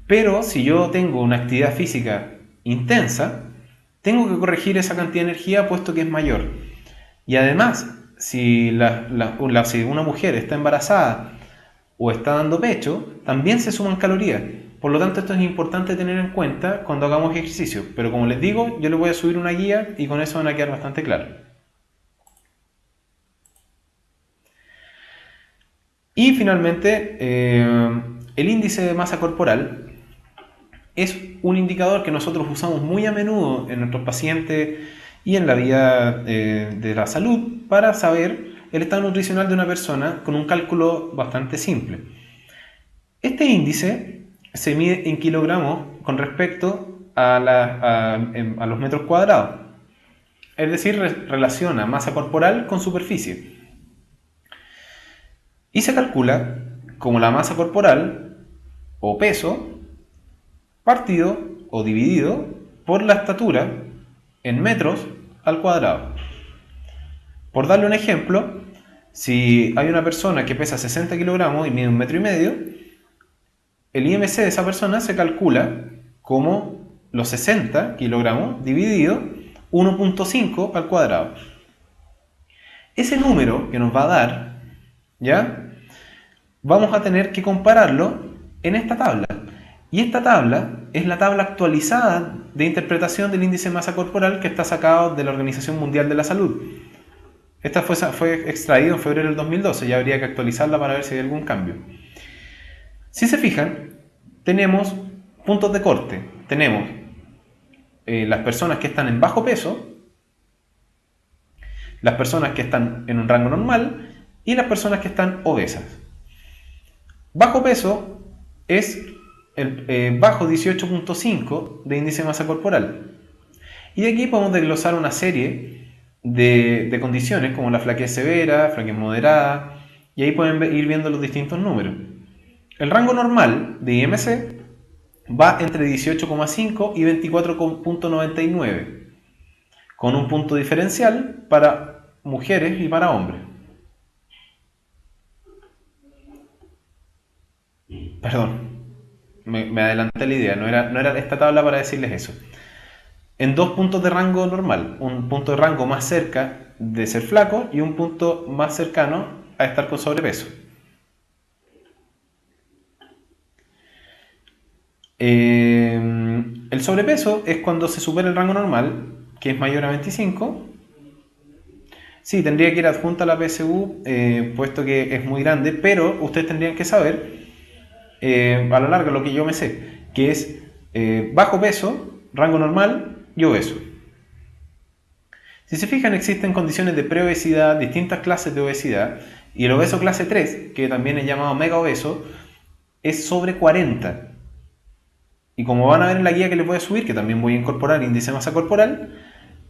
Pero si yo tengo una actividad física intensa, tengo que corregir esa cantidad de energía puesto que es mayor. Y además, si una mujer está embarazada o está dando pecho, también se suman calorías. Por lo tanto, esto es importante tener en cuenta cuando hagamos ejercicio. Pero como les digo, yo les voy a subir una guía y con eso van a quedar bastante claros. Y finalmente, el índice de masa corporal es un indicador que nosotros usamos muy a menudo en nuestros pacientes y en la vida de la salud para saber el estado nutricional de una persona con un cálculo bastante simple. Este índice se mide en kilogramos con respecto a los metros cuadrados. Es decir, relaciona masa corporal con superficie. Y se calcula como la masa corporal o peso partido o dividido por la estatura en metros al cuadrado. Por darle un ejemplo, si hay una persona que pesa 60 kilogramos y mide 1,5 metros, el IMC de esa persona se calcula como los 60 kilogramos dividido 1,5 al cuadrado. Ese número que nos va a dar, ¿ya? Vamos a tener que compararlo en esta tabla. Y esta tabla es la tabla actualizada de interpretación del índice de masa corporal que está sacado de la Organización Mundial de la Salud. Esta fue extraída en febrero del 2012, ya habría que actualizarla para ver si hay algún cambio. Si se fijan, tenemos puntos de corte. Tenemos las personas que están en bajo peso, las personas que están en un rango normal y las personas que están obesas. Bajo peso es el bajo 18,5 de índice de masa corporal. Y de aquí podemos desglosar una serie de condiciones como la flaquez severa, flaquez moderada, y ahí pueden ir viendo los distintos números. El rango normal de IMC va entre 18,5 y 24,99, con un punto diferencial para mujeres y para hombres. Perdón, me adelanté la idea, no era esta tabla para decirles eso. En dos puntos de rango normal, un punto de rango más cerca de ser flaco y un punto más cercano a estar con sobrepeso. El sobrepeso es cuando se supera el rango normal, que es mayor a 25. Sí, tendría que ir adjunta a la PSU, puesto que es muy grande, pero ustedes tendrían que saber, a la larga, lo que yo me sé, que es bajo peso, rango normal y obeso. Si se fijan, existen condiciones de preobesidad, distintas clases de obesidad, y el obeso clase 3, que también es llamado mega obeso, es sobre 40. Y como van a ver en la guía que les voy a subir, que también voy a incorporar índice de masa corporal,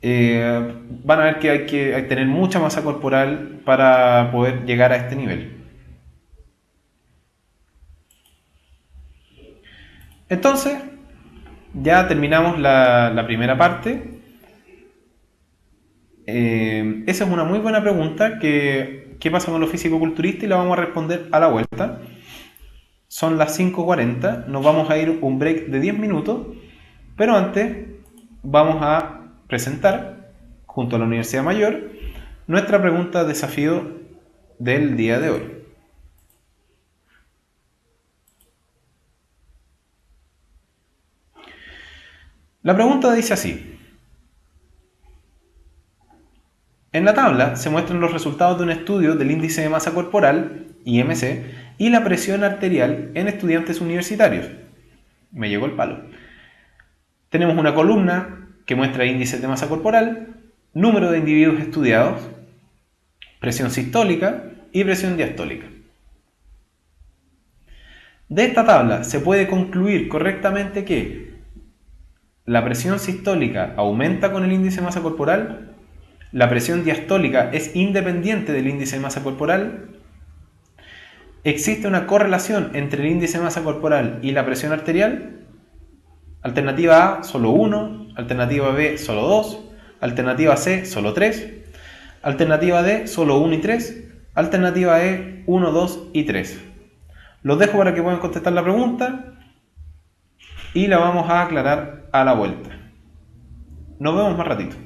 van a ver que hay que tener mucha masa corporal para poder llegar a este nivel. Entonces, ya terminamos la primera parte. Esa es una muy buena pregunta. ¿Qué pasa con los fisicoculturistas? Y la vamos a responder a la vuelta. Son las 5:40. Nos vamos a ir un break de 10 minutos. Pero antes vamos a presentar, junto a la Universidad Mayor, nuestra pregunta desafío del día de hoy. La pregunta dice así. En la tabla se muestran los resultados de un estudio del índice de masa corporal, IMC, y la presión arterial en estudiantes universitarios. Me llegó el palo. Tenemos una columna que muestra índices de masa corporal, número de individuos estudiados, presión sistólica y presión diastólica. De esta tabla se puede concluir correctamente que la presión sistólica aumenta con el índice de masa corporal, la presión diastólica es independiente del índice de masa corporal, existe una correlación entre el índice de masa corporal y la presión arterial. Alternativa A, solo 1, alternativa B, solo 2, alternativa C, solo 3, alternativa D, solo 1 y 3, alternativa E, 1, 2 y 3. Los dejo para que puedan contestar la pregunta y la vamos a aclarar a la vuelta. Nos vemos más ratito.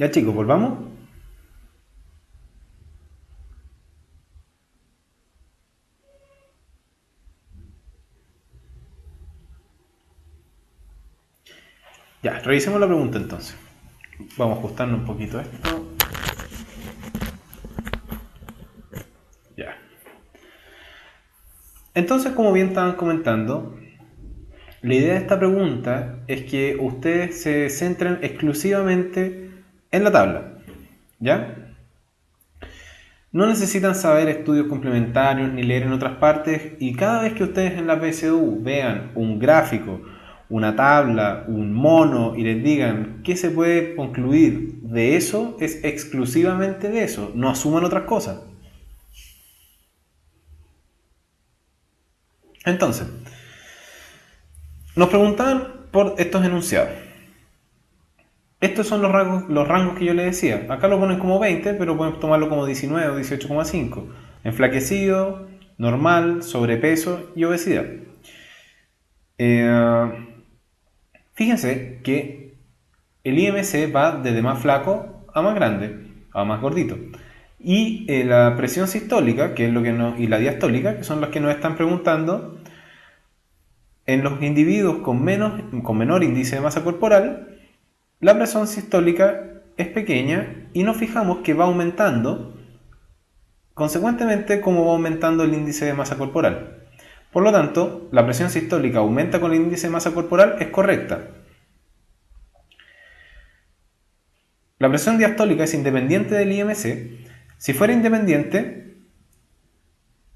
Ya chicos, volvamos. Ya, revisemos la pregunta entonces. Vamos a ajustarnos un poquito esto. Ya. Entonces, como bien estaban comentando, la idea de esta pregunta es que ustedes se centren exclusivamente en la tabla. ¿Ya? No necesitan saber estudios complementarios ni leer en otras partes, y cada vez que ustedes en la PSU vean un gráfico, una tabla, un mono y les digan qué se puede concluir de eso, es exclusivamente de eso, no asuman otras cosas. Entonces, nos preguntaban por estos enunciados. Estos son los rangos que yo les decía. Acá lo ponen como 20, pero pueden tomarlo como 19 o 18,5. Enflaquecido, normal, sobrepeso y obesidad. Fíjense que el IMC va desde más flaco a más grande, a más gordito. Y la presión sistólica, que es lo que y la diastólica, que son las que nos están preguntando, en los individuos con menor índice de masa corporal, la presión sistólica es pequeña y nos fijamos que va aumentando consecuentemente como va aumentando el índice de masa corporal. Por lo tanto, la presión sistólica aumenta con el índice de masa corporal, es correcta. La presión diastólica es independiente del IMC. Si fuera independiente,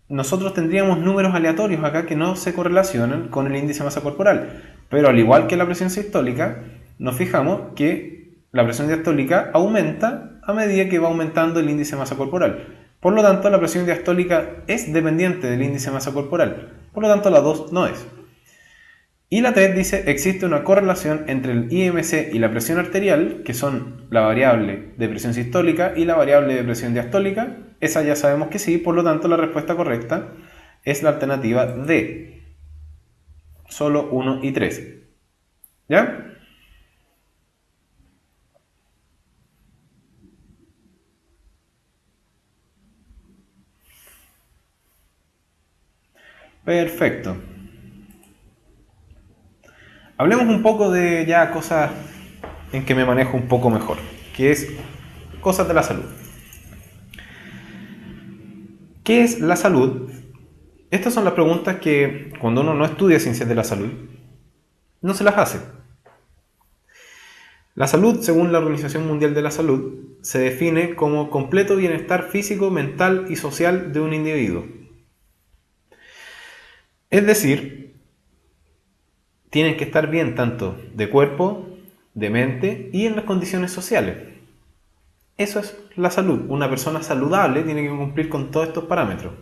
nosotros tendríamos números aleatorios acá que no se correlacionan con el índice de masa corporal. Pero al igual que la presión sistólica, nos fijamos que la presión diastólica aumenta a medida que va aumentando el índice de masa corporal. Por lo tanto, la presión diastólica es dependiente del índice de masa corporal. Por lo tanto, la 2 no es. Y la 3 dice, existe una correlación entre el IMC y la presión arterial, que son la variable de presión sistólica y la variable de presión diastólica. Esa ya sabemos que sí, por lo tanto, la respuesta correcta es la alternativa D. Solo 1 y 3. ¿Ya? Perfecto. Hablemos un poco de ya cosas en que me manejo un poco mejor, que es cosas de la salud. ¿Qué es la salud? Estas son las preguntas que cuando uno no estudia ciencias de la salud, no se las hace. La salud, según la Organización Mundial de la Salud, se define como completo bienestar físico, mental y social de un individuo. Es decir, tienen que estar bien tanto de cuerpo, de mente y en las condiciones sociales. Eso es la salud. Una persona saludable tiene que cumplir con todos estos parámetros.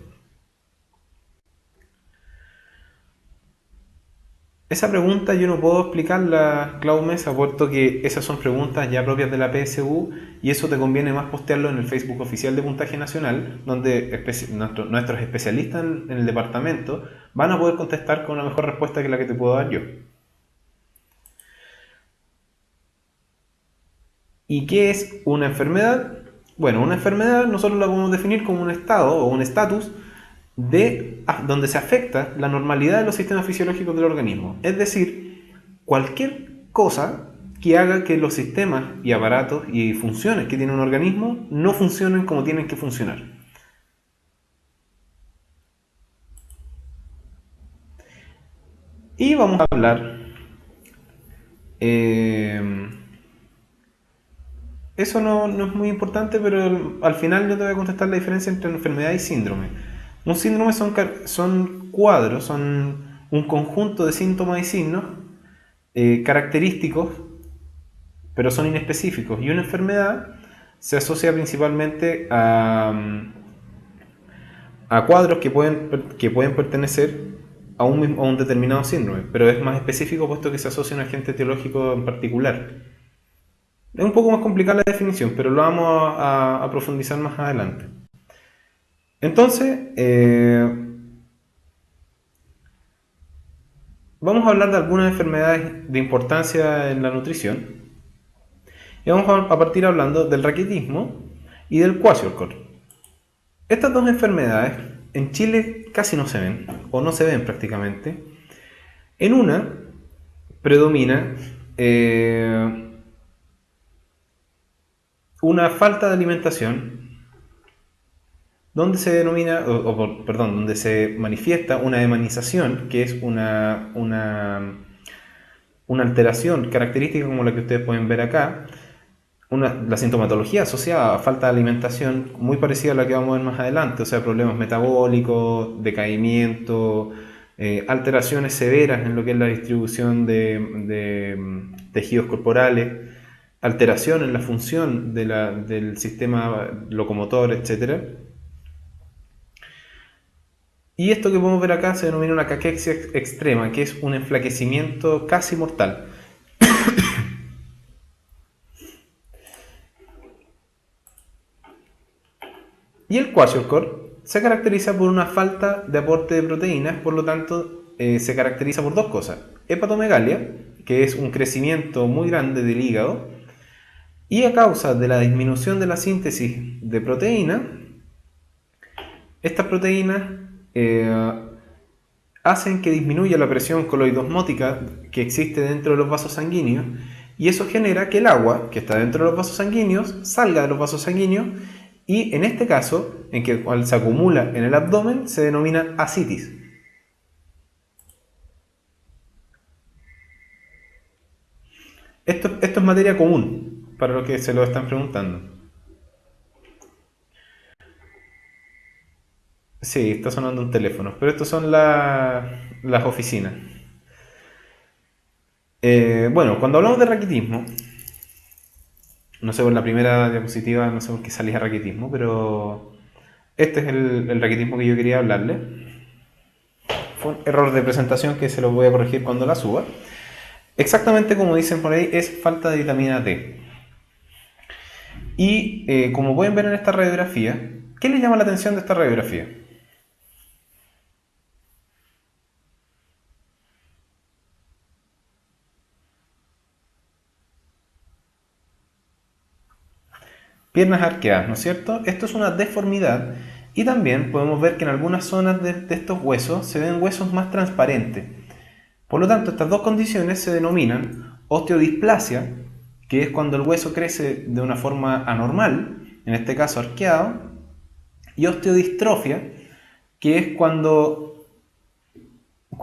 Esa pregunta yo no puedo explicarla, Clau Mesa, puesto que esas son preguntas ya propias de la PSU y eso te conviene más postearlo en el Facebook oficial de Puntaje Nacional, donde nuestros especialistas en el departamento van a poder contestar con una mejor respuesta que la que te puedo dar yo. ¿Y qué es una enfermedad? Bueno, una enfermedad nosotros la podemos definir como un estado o un estatus donde se afecta la normalidad de los sistemas fisiológicos del organismo. Es decir, cualquier cosa que haga que los sistemas y aparatos y funciones que tiene un organismo no funcionen como tienen que funcionar. Y vamos a hablar... eso no es muy importante, pero al final yo te voy a contestar la diferencia entre enfermedad y síndrome. Un síndrome son cuadros, son un conjunto de síntomas y signos característicos, pero son inespecíficos. Y una enfermedad se asocia principalmente a cuadros que pueden pertenecer a un determinado síndrome, pero es más específico puesto que se asocia a un agente etiológico en particular. Es un poco más complicada la definición, pero lo vamos a profundizar más adelante. Entonces, vamos a hablar de algunas enfermedades de importancia en la nutrición. Y vamos a partir hablando del raquitismo y del kwashiorkor. Estas dos enfermedades en Chile casi no se ven, o no se ven prácticamente. En una predomina una falta de alimentación donde se denomina, donde se manifiesta una hemanización, que es una alteración característica como la que ustedes pueden ver acá, la sintomatología asociada a falta de alimentación muy parecida a la que vamos a ver más adelante, o sea, problemas metabólicos, decaimiento, alteraciones severas en lo que es la distribución de tejidos corporales, alteración en la función del sistema locomotor, etc. Y esto que podemos ver acá se denomina una caquexia extrema, que es un enflaquecimiento casi mortal. Y el kwashiorkor se caracteriza por una falta de aporte de proteínas, por lo tanto se caracteriza por dos cosas: hepatomegalia, que es un crecimiento muy grande del hígado, y a causa de la disminución de la síntesis de proteína, estas proteínas hacen que disminuya la presión coloidosmótica que existe dentro de los vasos sanguíneos, y eso genera que el agua que está dentro de los vasos sanguíneos salga de los vasos sanguíneos, y en este caso, en que cuando se acumula en el abdomen, se denomina ascitis. Esto es materia común para los que se lo están preguntando. Sí, está sonando un teléfono, pero estos son las oficinas. Bueno, cuando hablamos de raquitismo, no sé, por la primera diapositiva, no sé por qué salía raquitismo, pero este es el raquitismo que yo quería hablarle. Fue un error de presentación que se lo voy a corregir cuando la suba. Exactamente como dicen por ahí, es falta de vitamina D. Y como pueden ver en esta radiografía, ¿qué les llama la atención de esta radiografía? Piernas arqueadas, ¿no es cierto? Esto es una deformidad, y también podemos ver que en algunas zonas de estos huesos se ven huesos más transparentes. Por lo tanto, estas dos condiciones se denominan osteodisplasia, que es cuando el hueso crece de una forma anormal, en este caso arqueado, y osteodistrofia, que es cuando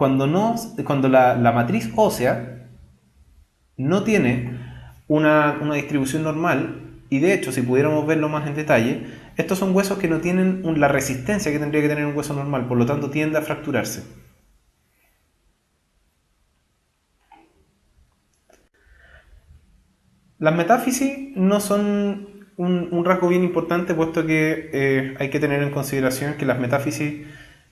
la matriz ósea no tiene una distribución normal. Y de hecho, si pudiéramos verlo más en detalle, estos son huesos que no tienen la resistencia que tendría que tener un hueso normal, por lo tanto tiende a fracturarse. Las metáfisis no son un rasgo bien importante, puesto que hay que tener en consideración que las metáfisis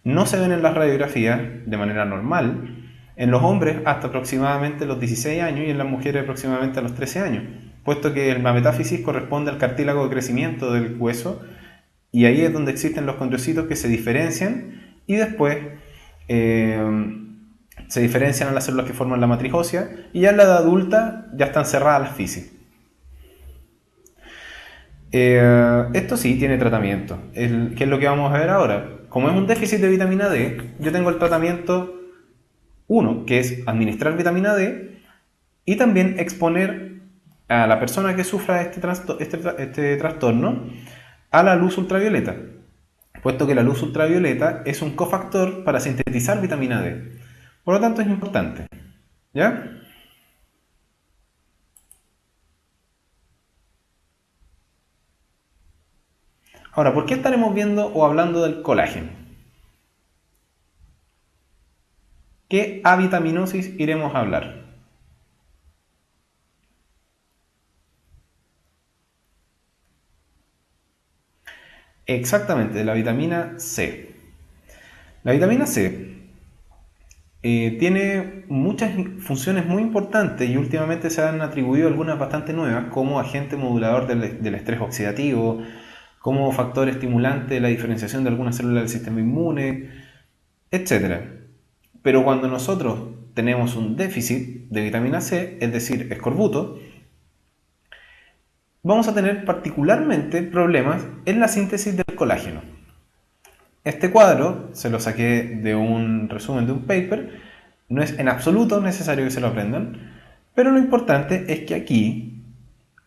no se ven en las radiografías de manera normal, en los hombres hasta aproximadamente los 16 años y en las mujeres aproximadamente a los 13 años, puesto que la metáfisis corresponde al cartílago de crecimiento del hueso, y ahí es donde existen los condrocitos que se diferencian y después se diferencian a las células que forman la matriz ósea, y ya en la edad adulta ya están cerradas las fisis. Esto sí tiene tratamiento, ¿qué es lo que vamos a ver ahora? Como es un déficit de vitamina D, yo tengo el tratamiento 1, que es administrar vitamina D, y también exponer a la persona que sufra este trastorno a la luz ultravioleta, puesto que la luz ultravioleta es un cofactor para sintetizar vitamina D. Por lo tanto, es importante. ¿Ya? Ahora, ¿por qué estaremos viendo o hablando del colágeno? ¿Qué avitaminosis iremos a hablar? Exactamente, de la vitamina C. La vitamina C tiene muchas funciones muy importantes, y últimamente se han atribuido algunas bastante nuevas, como agente modulador del estrés oxidativo, como factor estimulante de la diferenciación de algunas células del sistema inmune, etc. Pero cuando nosotros tenemos un déficit de vitamina C, es decir, escorbuto, vamos a tener particularmente problemas en la síntesis del colágeno. Este cuadro se lo saqué de un resumen de un paper, no es en absoluto necesario que se lo aprendan, pero lo importante es que aquí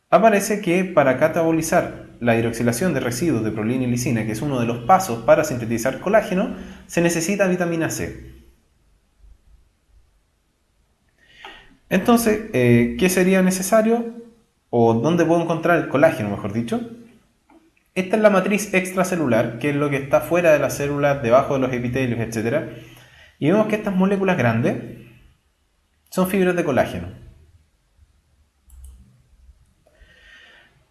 aparece que para catabolizar la hidroxilación de residuos de prolina y lisina, que es uno de los pasos para sintetizar colágeno, se necesita vitamina C. Entonces, ¿qué sería necesario? ¿O dónde puedo encontrar el colágeno, mejor dicho? Esta es la matriz extracelular, que es lo que está fuera de las células, debajo de los epitelios, etc. Y vemos que estas moléculas grandes son fibras de colágeno.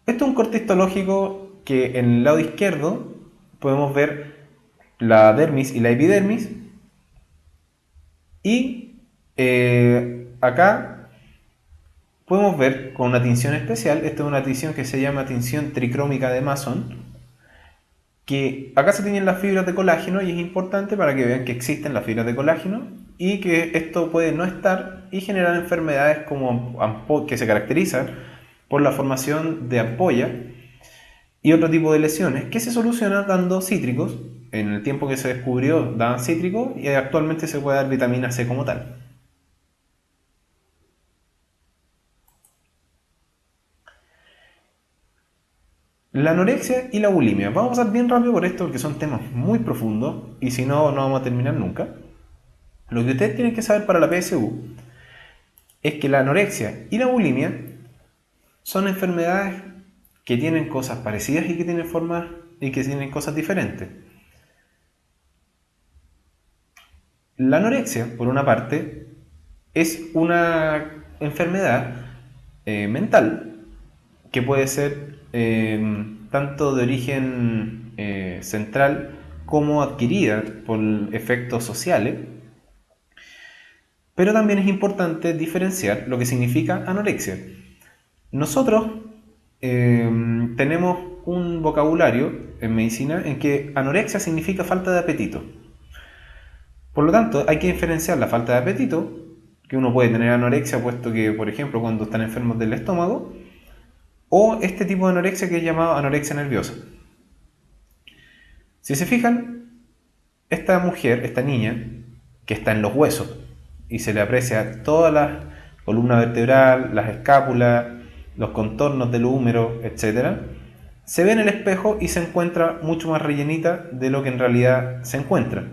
Esto es un corte histológico que en el lado izquierdo podemos ver la dermis y la epidermis. Y acá podemos ver con una tinción especial, esta es una tinción que se llama tinción tricrómica de Mason, que acá se tienen las fibras de colágeno y es importante para que vean que existen las fibras de colágeno y que esto puede no estar y generar enfermedades como que se caracterizan por la formación de ampolla y otro tipo de lesiones que se solucionan dando cítricos. En el tiempo que se descubrió daban cítricos y actualmente se puede dar vitamina C como tal. La anorexia y la bulimia. Vamos a pasar bien rápido por esto porque son temas muy profundos y si no, no vamos a terminar nunca. Lo que ustedes tienen que saber para la PSU es que la anorexia y la bulimia son enfermedades que tienen cosas parecidas y que tienen formas y que tienen cosas diferentes. La anorexia, por una parte, es una enfermedad mental que puede ser tanto de origen central como adquirida por efectos sociales, pero también es importante diferenciar lo que significa anorexia. Nosotros tenemos un vocabulario en medicina en que anorexia significa falta de apetito. Por lo tanto, hay que diferenciar la falta de apetito, que uno puede tener anorexia puesto que, por ejemplo, cuando están enfermos del estómago, o este tipo de anorexia que es llamado anorexia nerviosa. Si se fijan, esta mujer, esta niña, que está en los huesos y se le aprecia toda la columna vertebral, las escápulas, los contornos del húmero, etc., se ve en el espejo y se encuentra mucho más rellenita de lo que en realidad se encuentra.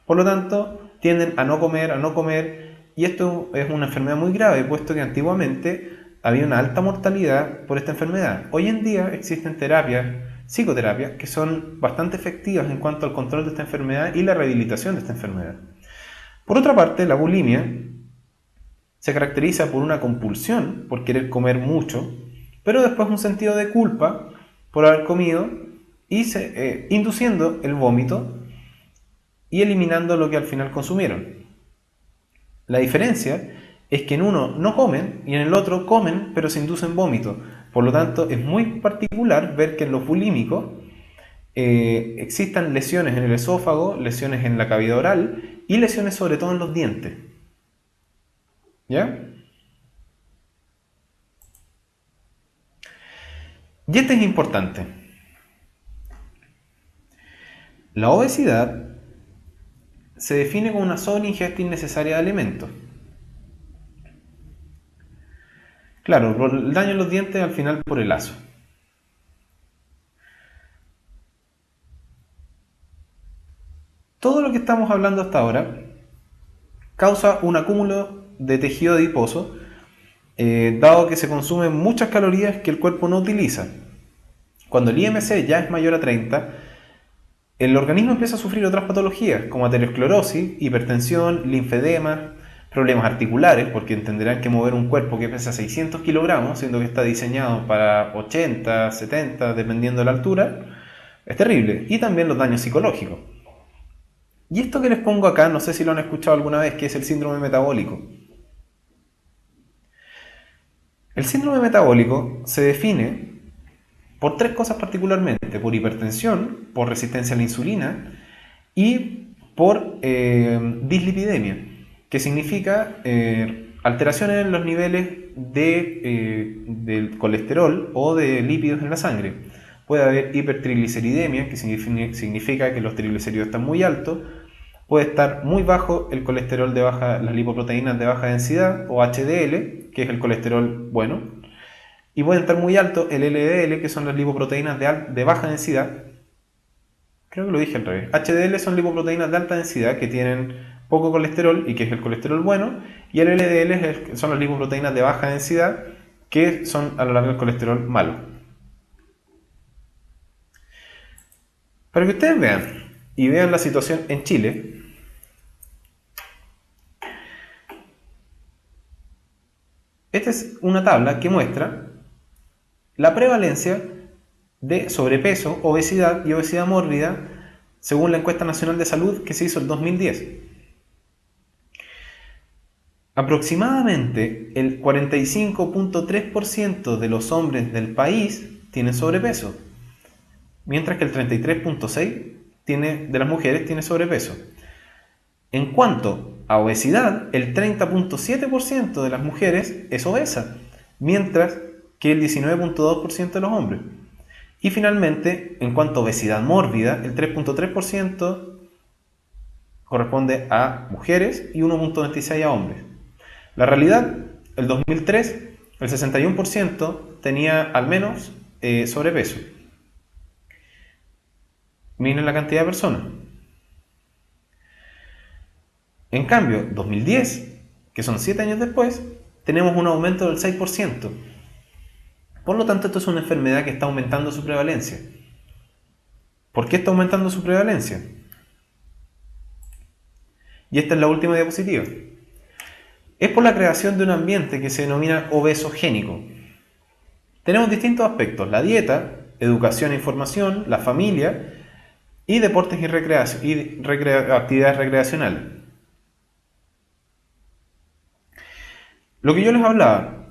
Por lo tanto, tienden a no comer, y esto es una enfermedad muy grave, puesto que antiguamente había una alta mortalidad por esta enfermedad. Hoy en día existen terapias, psicoterapias, que son bastante efectivas en cuanto al control de esta enfermedad y la rehabilitación de esta enfermedad. Por otra parte, la bulimia se caracteriza por una compulsión, por querer comer mucho, pero después un sentido de culpa por haber comido y induciendo el vómito y eliminando lo que al final consumieron. La diferencia es que en uno no comen y en el otro comen pero se inducen vómito. Por lo tanto, es muy particular ver que en los bulímicos existan lesiones en el esófago, lesiones en la cavidad oral y lesiones sobre todo en los dientes. ¿Ya? Y este es importante. La obesidad se define como una sobreingesta innecesaria de alimentos. Claro, por el daño en los dientes al final por el azo. Todo lo que estamos hablando hasta ahora causa un acúmulo de tejido adiposo, dado que se consumen muchas calorías que el cuerpo no utiliza. Cuando el IMC ya es mayor a 30, el organismo empieza a sufrir otras patologías como aterosclerosis, hipertensión, linfedema, problemas articulares, porque entenderán que mover un cuerpo que pesa 600 kilogramos, siendo que está diseñado para 80, 70, dependiendo de la altura, es terrible. Y también los daños psicológicos. Y esto que les pongo acá, no sé si lo han escuchado alguna vez, que es el síndrome metabólico. El síndrome metabólico se define por tres cosas particularmente: por hipertensión, por resistencia a la insulina y por dislipidemia, que significa alteraciones en los niveles del colesterol o de lípidos en la sangre. Puede haber hipertrigliceridemia, que significa que los triglicéridos están muy altos. Puede estar muy bajo el colesterol las lipoproteínas de baja densidad, o HDL, que es el colesterol bueno. Y puede estar muy alto el LDL, que son las lipoproteínas de baja densidad. Creo que lo dije al revés. HDL son lipoproteínas de alta densidad que tienen poco colesterol y que es el colesterol bueno. Y el LDL son las lipoproteínas de baja densidad que son a lo largo del colesterol malo. Para que ustedes vean y vean la situación en Chile, esta es una tabla que muestra la prevalencia de sobrepeso, obesidad y obesidad mórbida según la encuesta nacional de salud que se hizo en 2010. Aproximadamente el 45.3% de los hombres del país tienen sobrepeso, mientras que el 33.6% de las mujeres tiene sobrepeso. En cuanto a obesidad, el 30.7% de las mujeres es obesa, mientras que el 19.2% de los hombres. Y finalmente, en cuanto a obesidad mórbida, el 3.3% corresponde a mujeres y 1.26% a hombres. La realidad, el 2003, el 61% tenía al menos sobrepeso. Miren la cantidad de personas. En cambio, 2010, que son 7 años después, tenemos un aumento del 6%. Por lo tanto, esto es una enfermedad que está aumentando su prevalencia. ¿Por qué está aumentando su prevalencia? Y esta es la última diapositiva. Es por la creación de un ambiente que se denomina obesogénico. Tenemos distintos aspectos: la dieta, educación e información, la familia y deportes y actividades recreacionales. Lo que yo les hablaba,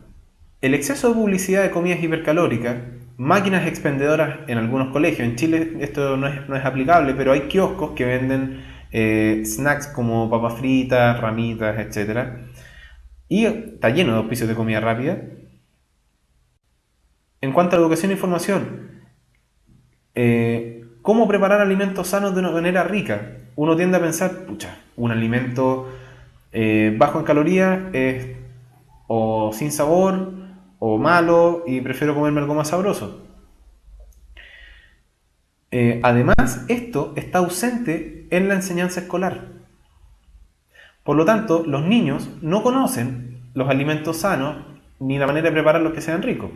el exceso de publicidad de comidas hipercalóricas, máquinas expendedoras en algunos colegios. En Chile esto no es aplicable, pero hay kioscos que venden snacks como papas fritas, ramitas, etc. Y está lleno de auspicios de comida rápida. En cuanto a educación e información, ¿cómo preparar alimentos sanos de una manera rica? Uno tiende a pensar, un alimento bajo en calorías es o sin sabor o malo y prefiero comerme algo más sabroso. Además, esto está ausente en la enseñanza escolar. Por lo tanto, los niños no conocen los alimentos sanos ni la manera de prepararlos que sean ricos.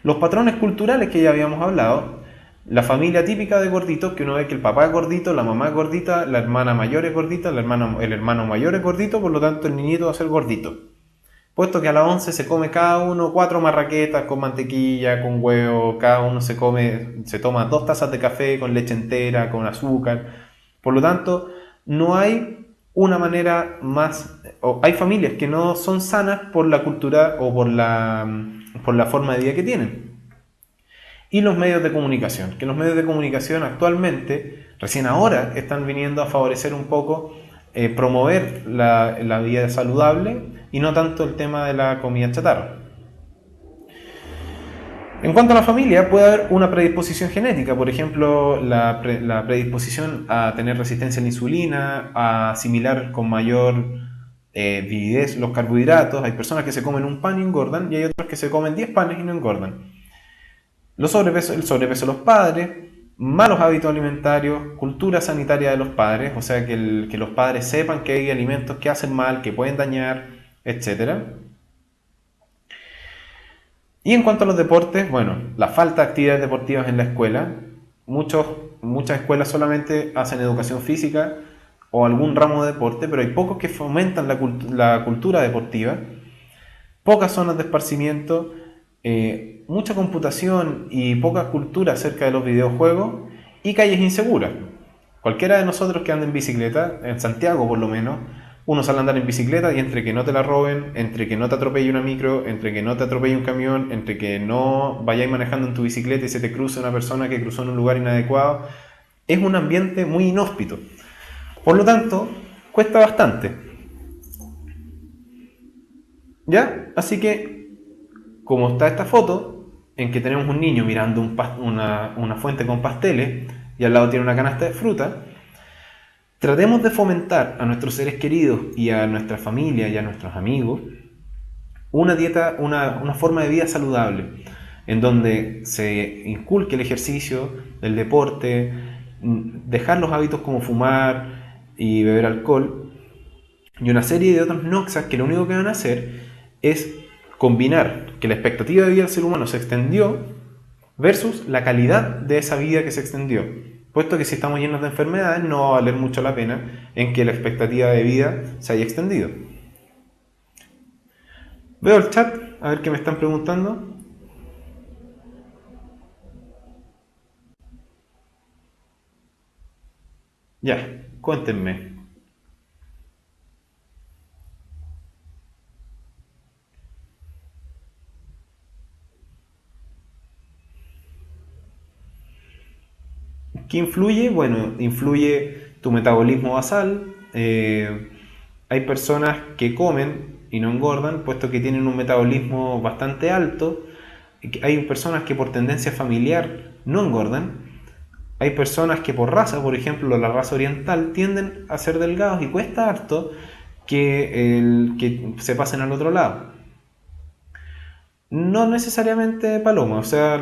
Los patrones culturales que ya habíamos hablado, la familia típica de gorditos, que uno ve que el papá es gordito, la mamá es gordita, la hermana mayor es gordita, el hermano mayor es gordito, por lo tanto el niñito va a ser gordito. Puesto que a las 11 se come cada uno 4 marraquetas con mantequilla, con huevo, cada uno se toma 2 tazas de café con leche entera, con azúcar. Por lo tanto, no hay una manera más, o hay familias que no son sanas por la cultura o por la forma de vida que tienen. Y los medios de comunicación, que los medios de comunicación actualmente, recién ahora, están viniendo a favorecer un poco promover la vida saludable y no tanto el tema de la comida chatarra. En cuanto a la familia, puede haber una predisposición genética, por ejemplo, la predisposición a tener resistencia a la insulina, a asimilar con mayor vividez los carbohidratos. Hay personas que se comen un pan y engordan, y hay otros que se comen 10 panes y no engordan. El sobrepeso de los padres, malos hábitos alimentarios, cultura sanitaria de los padres, o sea que los padres sepan que hay alimentos que hacen mal, que pueden dañar, etc. Y en cuanto a los deportes, bueno, la falta de actividades deportivas en la escuela. Muchas escuelas solamente hacen educación física o algún ramo de deporte, pero hay pocos que fomentan la cultura deportiva. Pocas zonas de esparcimiento, mucha computación y poca cultura acerca de los videojuegos y calles inseguras. Cualquiera de nosotros que ande en bicicleta, en Santiago por lo menos, uno sale a andar en bicicleta y entre que no te la roben, entre que no te atropelle una micro, entre que no te atropelle un camión, entre que no vayáis manejando en tu bicicleta y se te cruce una persona que cruzó en un lugar inadecuado, es un ambiente muy inhóspito. Por lo tanto, cuesta bastante. ¿Ya? Así que como está esta foto, en que tenemos un niño mirando una fuente con pasteles y al lado tiene una canasta de fruta, tratemos de fomentar a nuestros seres queridos y a nuestra familia y a nuestros amigos una dieta, una forma de vida saludable, en donde se inculque el ejercicio, el deporte, dejar los hábitos como fumar y beber alcohol, y una serie de otros noxas que lo único que van a hacer es combinar que la expectativa de vida del ser humano se extendió versus la calidad de esa vida que se extendió. Puesto que si estamos llenos de enfermedades, no va a valer mucho la pena en que la expectativa de vida se haya extendido. Veo el chat, a ver qué me están preguntando. Ya, cuéntenme. ¿Qué influye? Bueno, influye tu metabolismo basal. Hay personas que comen y no engordan, puesto que tienen un metabolismo bastante alto. Hay personas que por tendencia familiar no engordan. Hay personas que por raza, por ejemplo, la raza oriental, tienden a ser delgados y cuesta harto que se pasen al otro lado. No necesariamente paloma, o sea,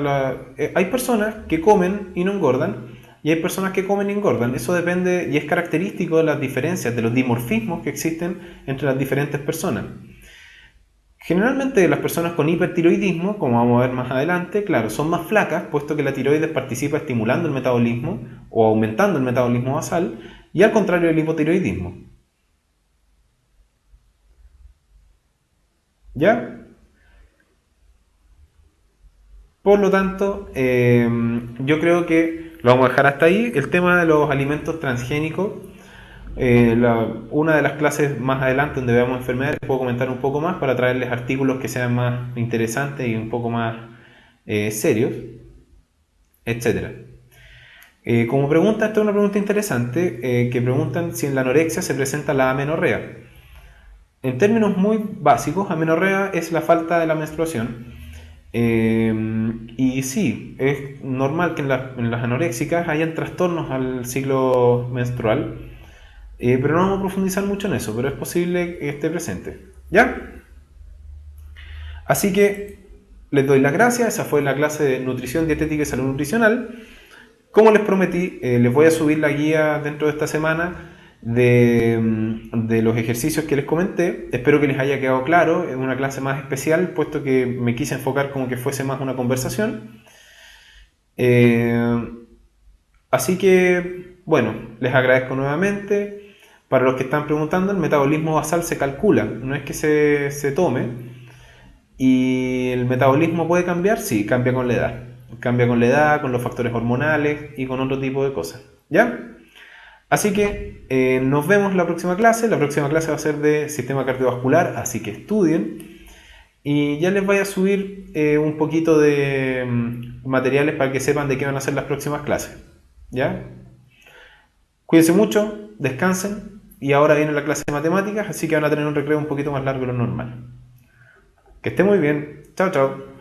hay personas que comen y no engordan, y hay personas que comen y engordan. Eso depende y es característico de las diferencias, de los dimorfismos que existen entre las diferentes personas. Generalmente las personas con hipertiroidismo, como vamos a ver más adelante, claro, son más flacas, puesto que la tiroides participa estimulando el metabolismo o aumentando el metabolismo basal, y al contrario del hipotiroidismo. ¿Ya? Por lo tanto, yo creo que lo vamos a dejar hasta ahí. El tema de los alimentos transgénicos, una de las clases más adelante donde veamos enfermedades, puedo comentar un poco más para traerles artículos que sean más interesantes y un poco más serios, etc. Como pregunta, esta es una pregunta interesante, que preguntan si en la anorexia se presenta la amenorrea. En términos muy básicos, amenorrea es la falta de la menstruación. Y sí, es normal que en las anoréxicas hayan trastornos al ciclo menstrual, pero no vamos a profundizar mucho en eso, pero es posible que esté presente. ¿Ya? Así que les doy las gracias. Esa fue la clase de nutrición dietética y salud nutricional. Como les prometí, les voy a subir la guía dentro de esta semana de los ejercicios que les comenté. Espero que les haya quedado claro. Es una clase más especial, puesto que me quise enfocar como que fuese más una conversación. Así que, bueno, les agradezco nuevamente. Para los que están preguntando, el metabolismo basal se calcula, no es que se tome. ¿Y el metabolismo puede cambiar? Sí, cambia con la edad. Cambia con la edad, con los factores hormonales y con otro tipo de cosas. ¿Ya? Así que nos vemos la próxima clase. La próxima clase va a ser de sistema cardiovascular, así que estudien. Y ya les voy a subir un poquito de materiales para que sepan de qué van a ser las próximas clases. ¿Ya? Cuídense mucho, descansen. Y ahora viene la clase de matemáticas, así que van a tener un recreo un poquito más largo de lo normal. Que esté muy bien. Chao, chao.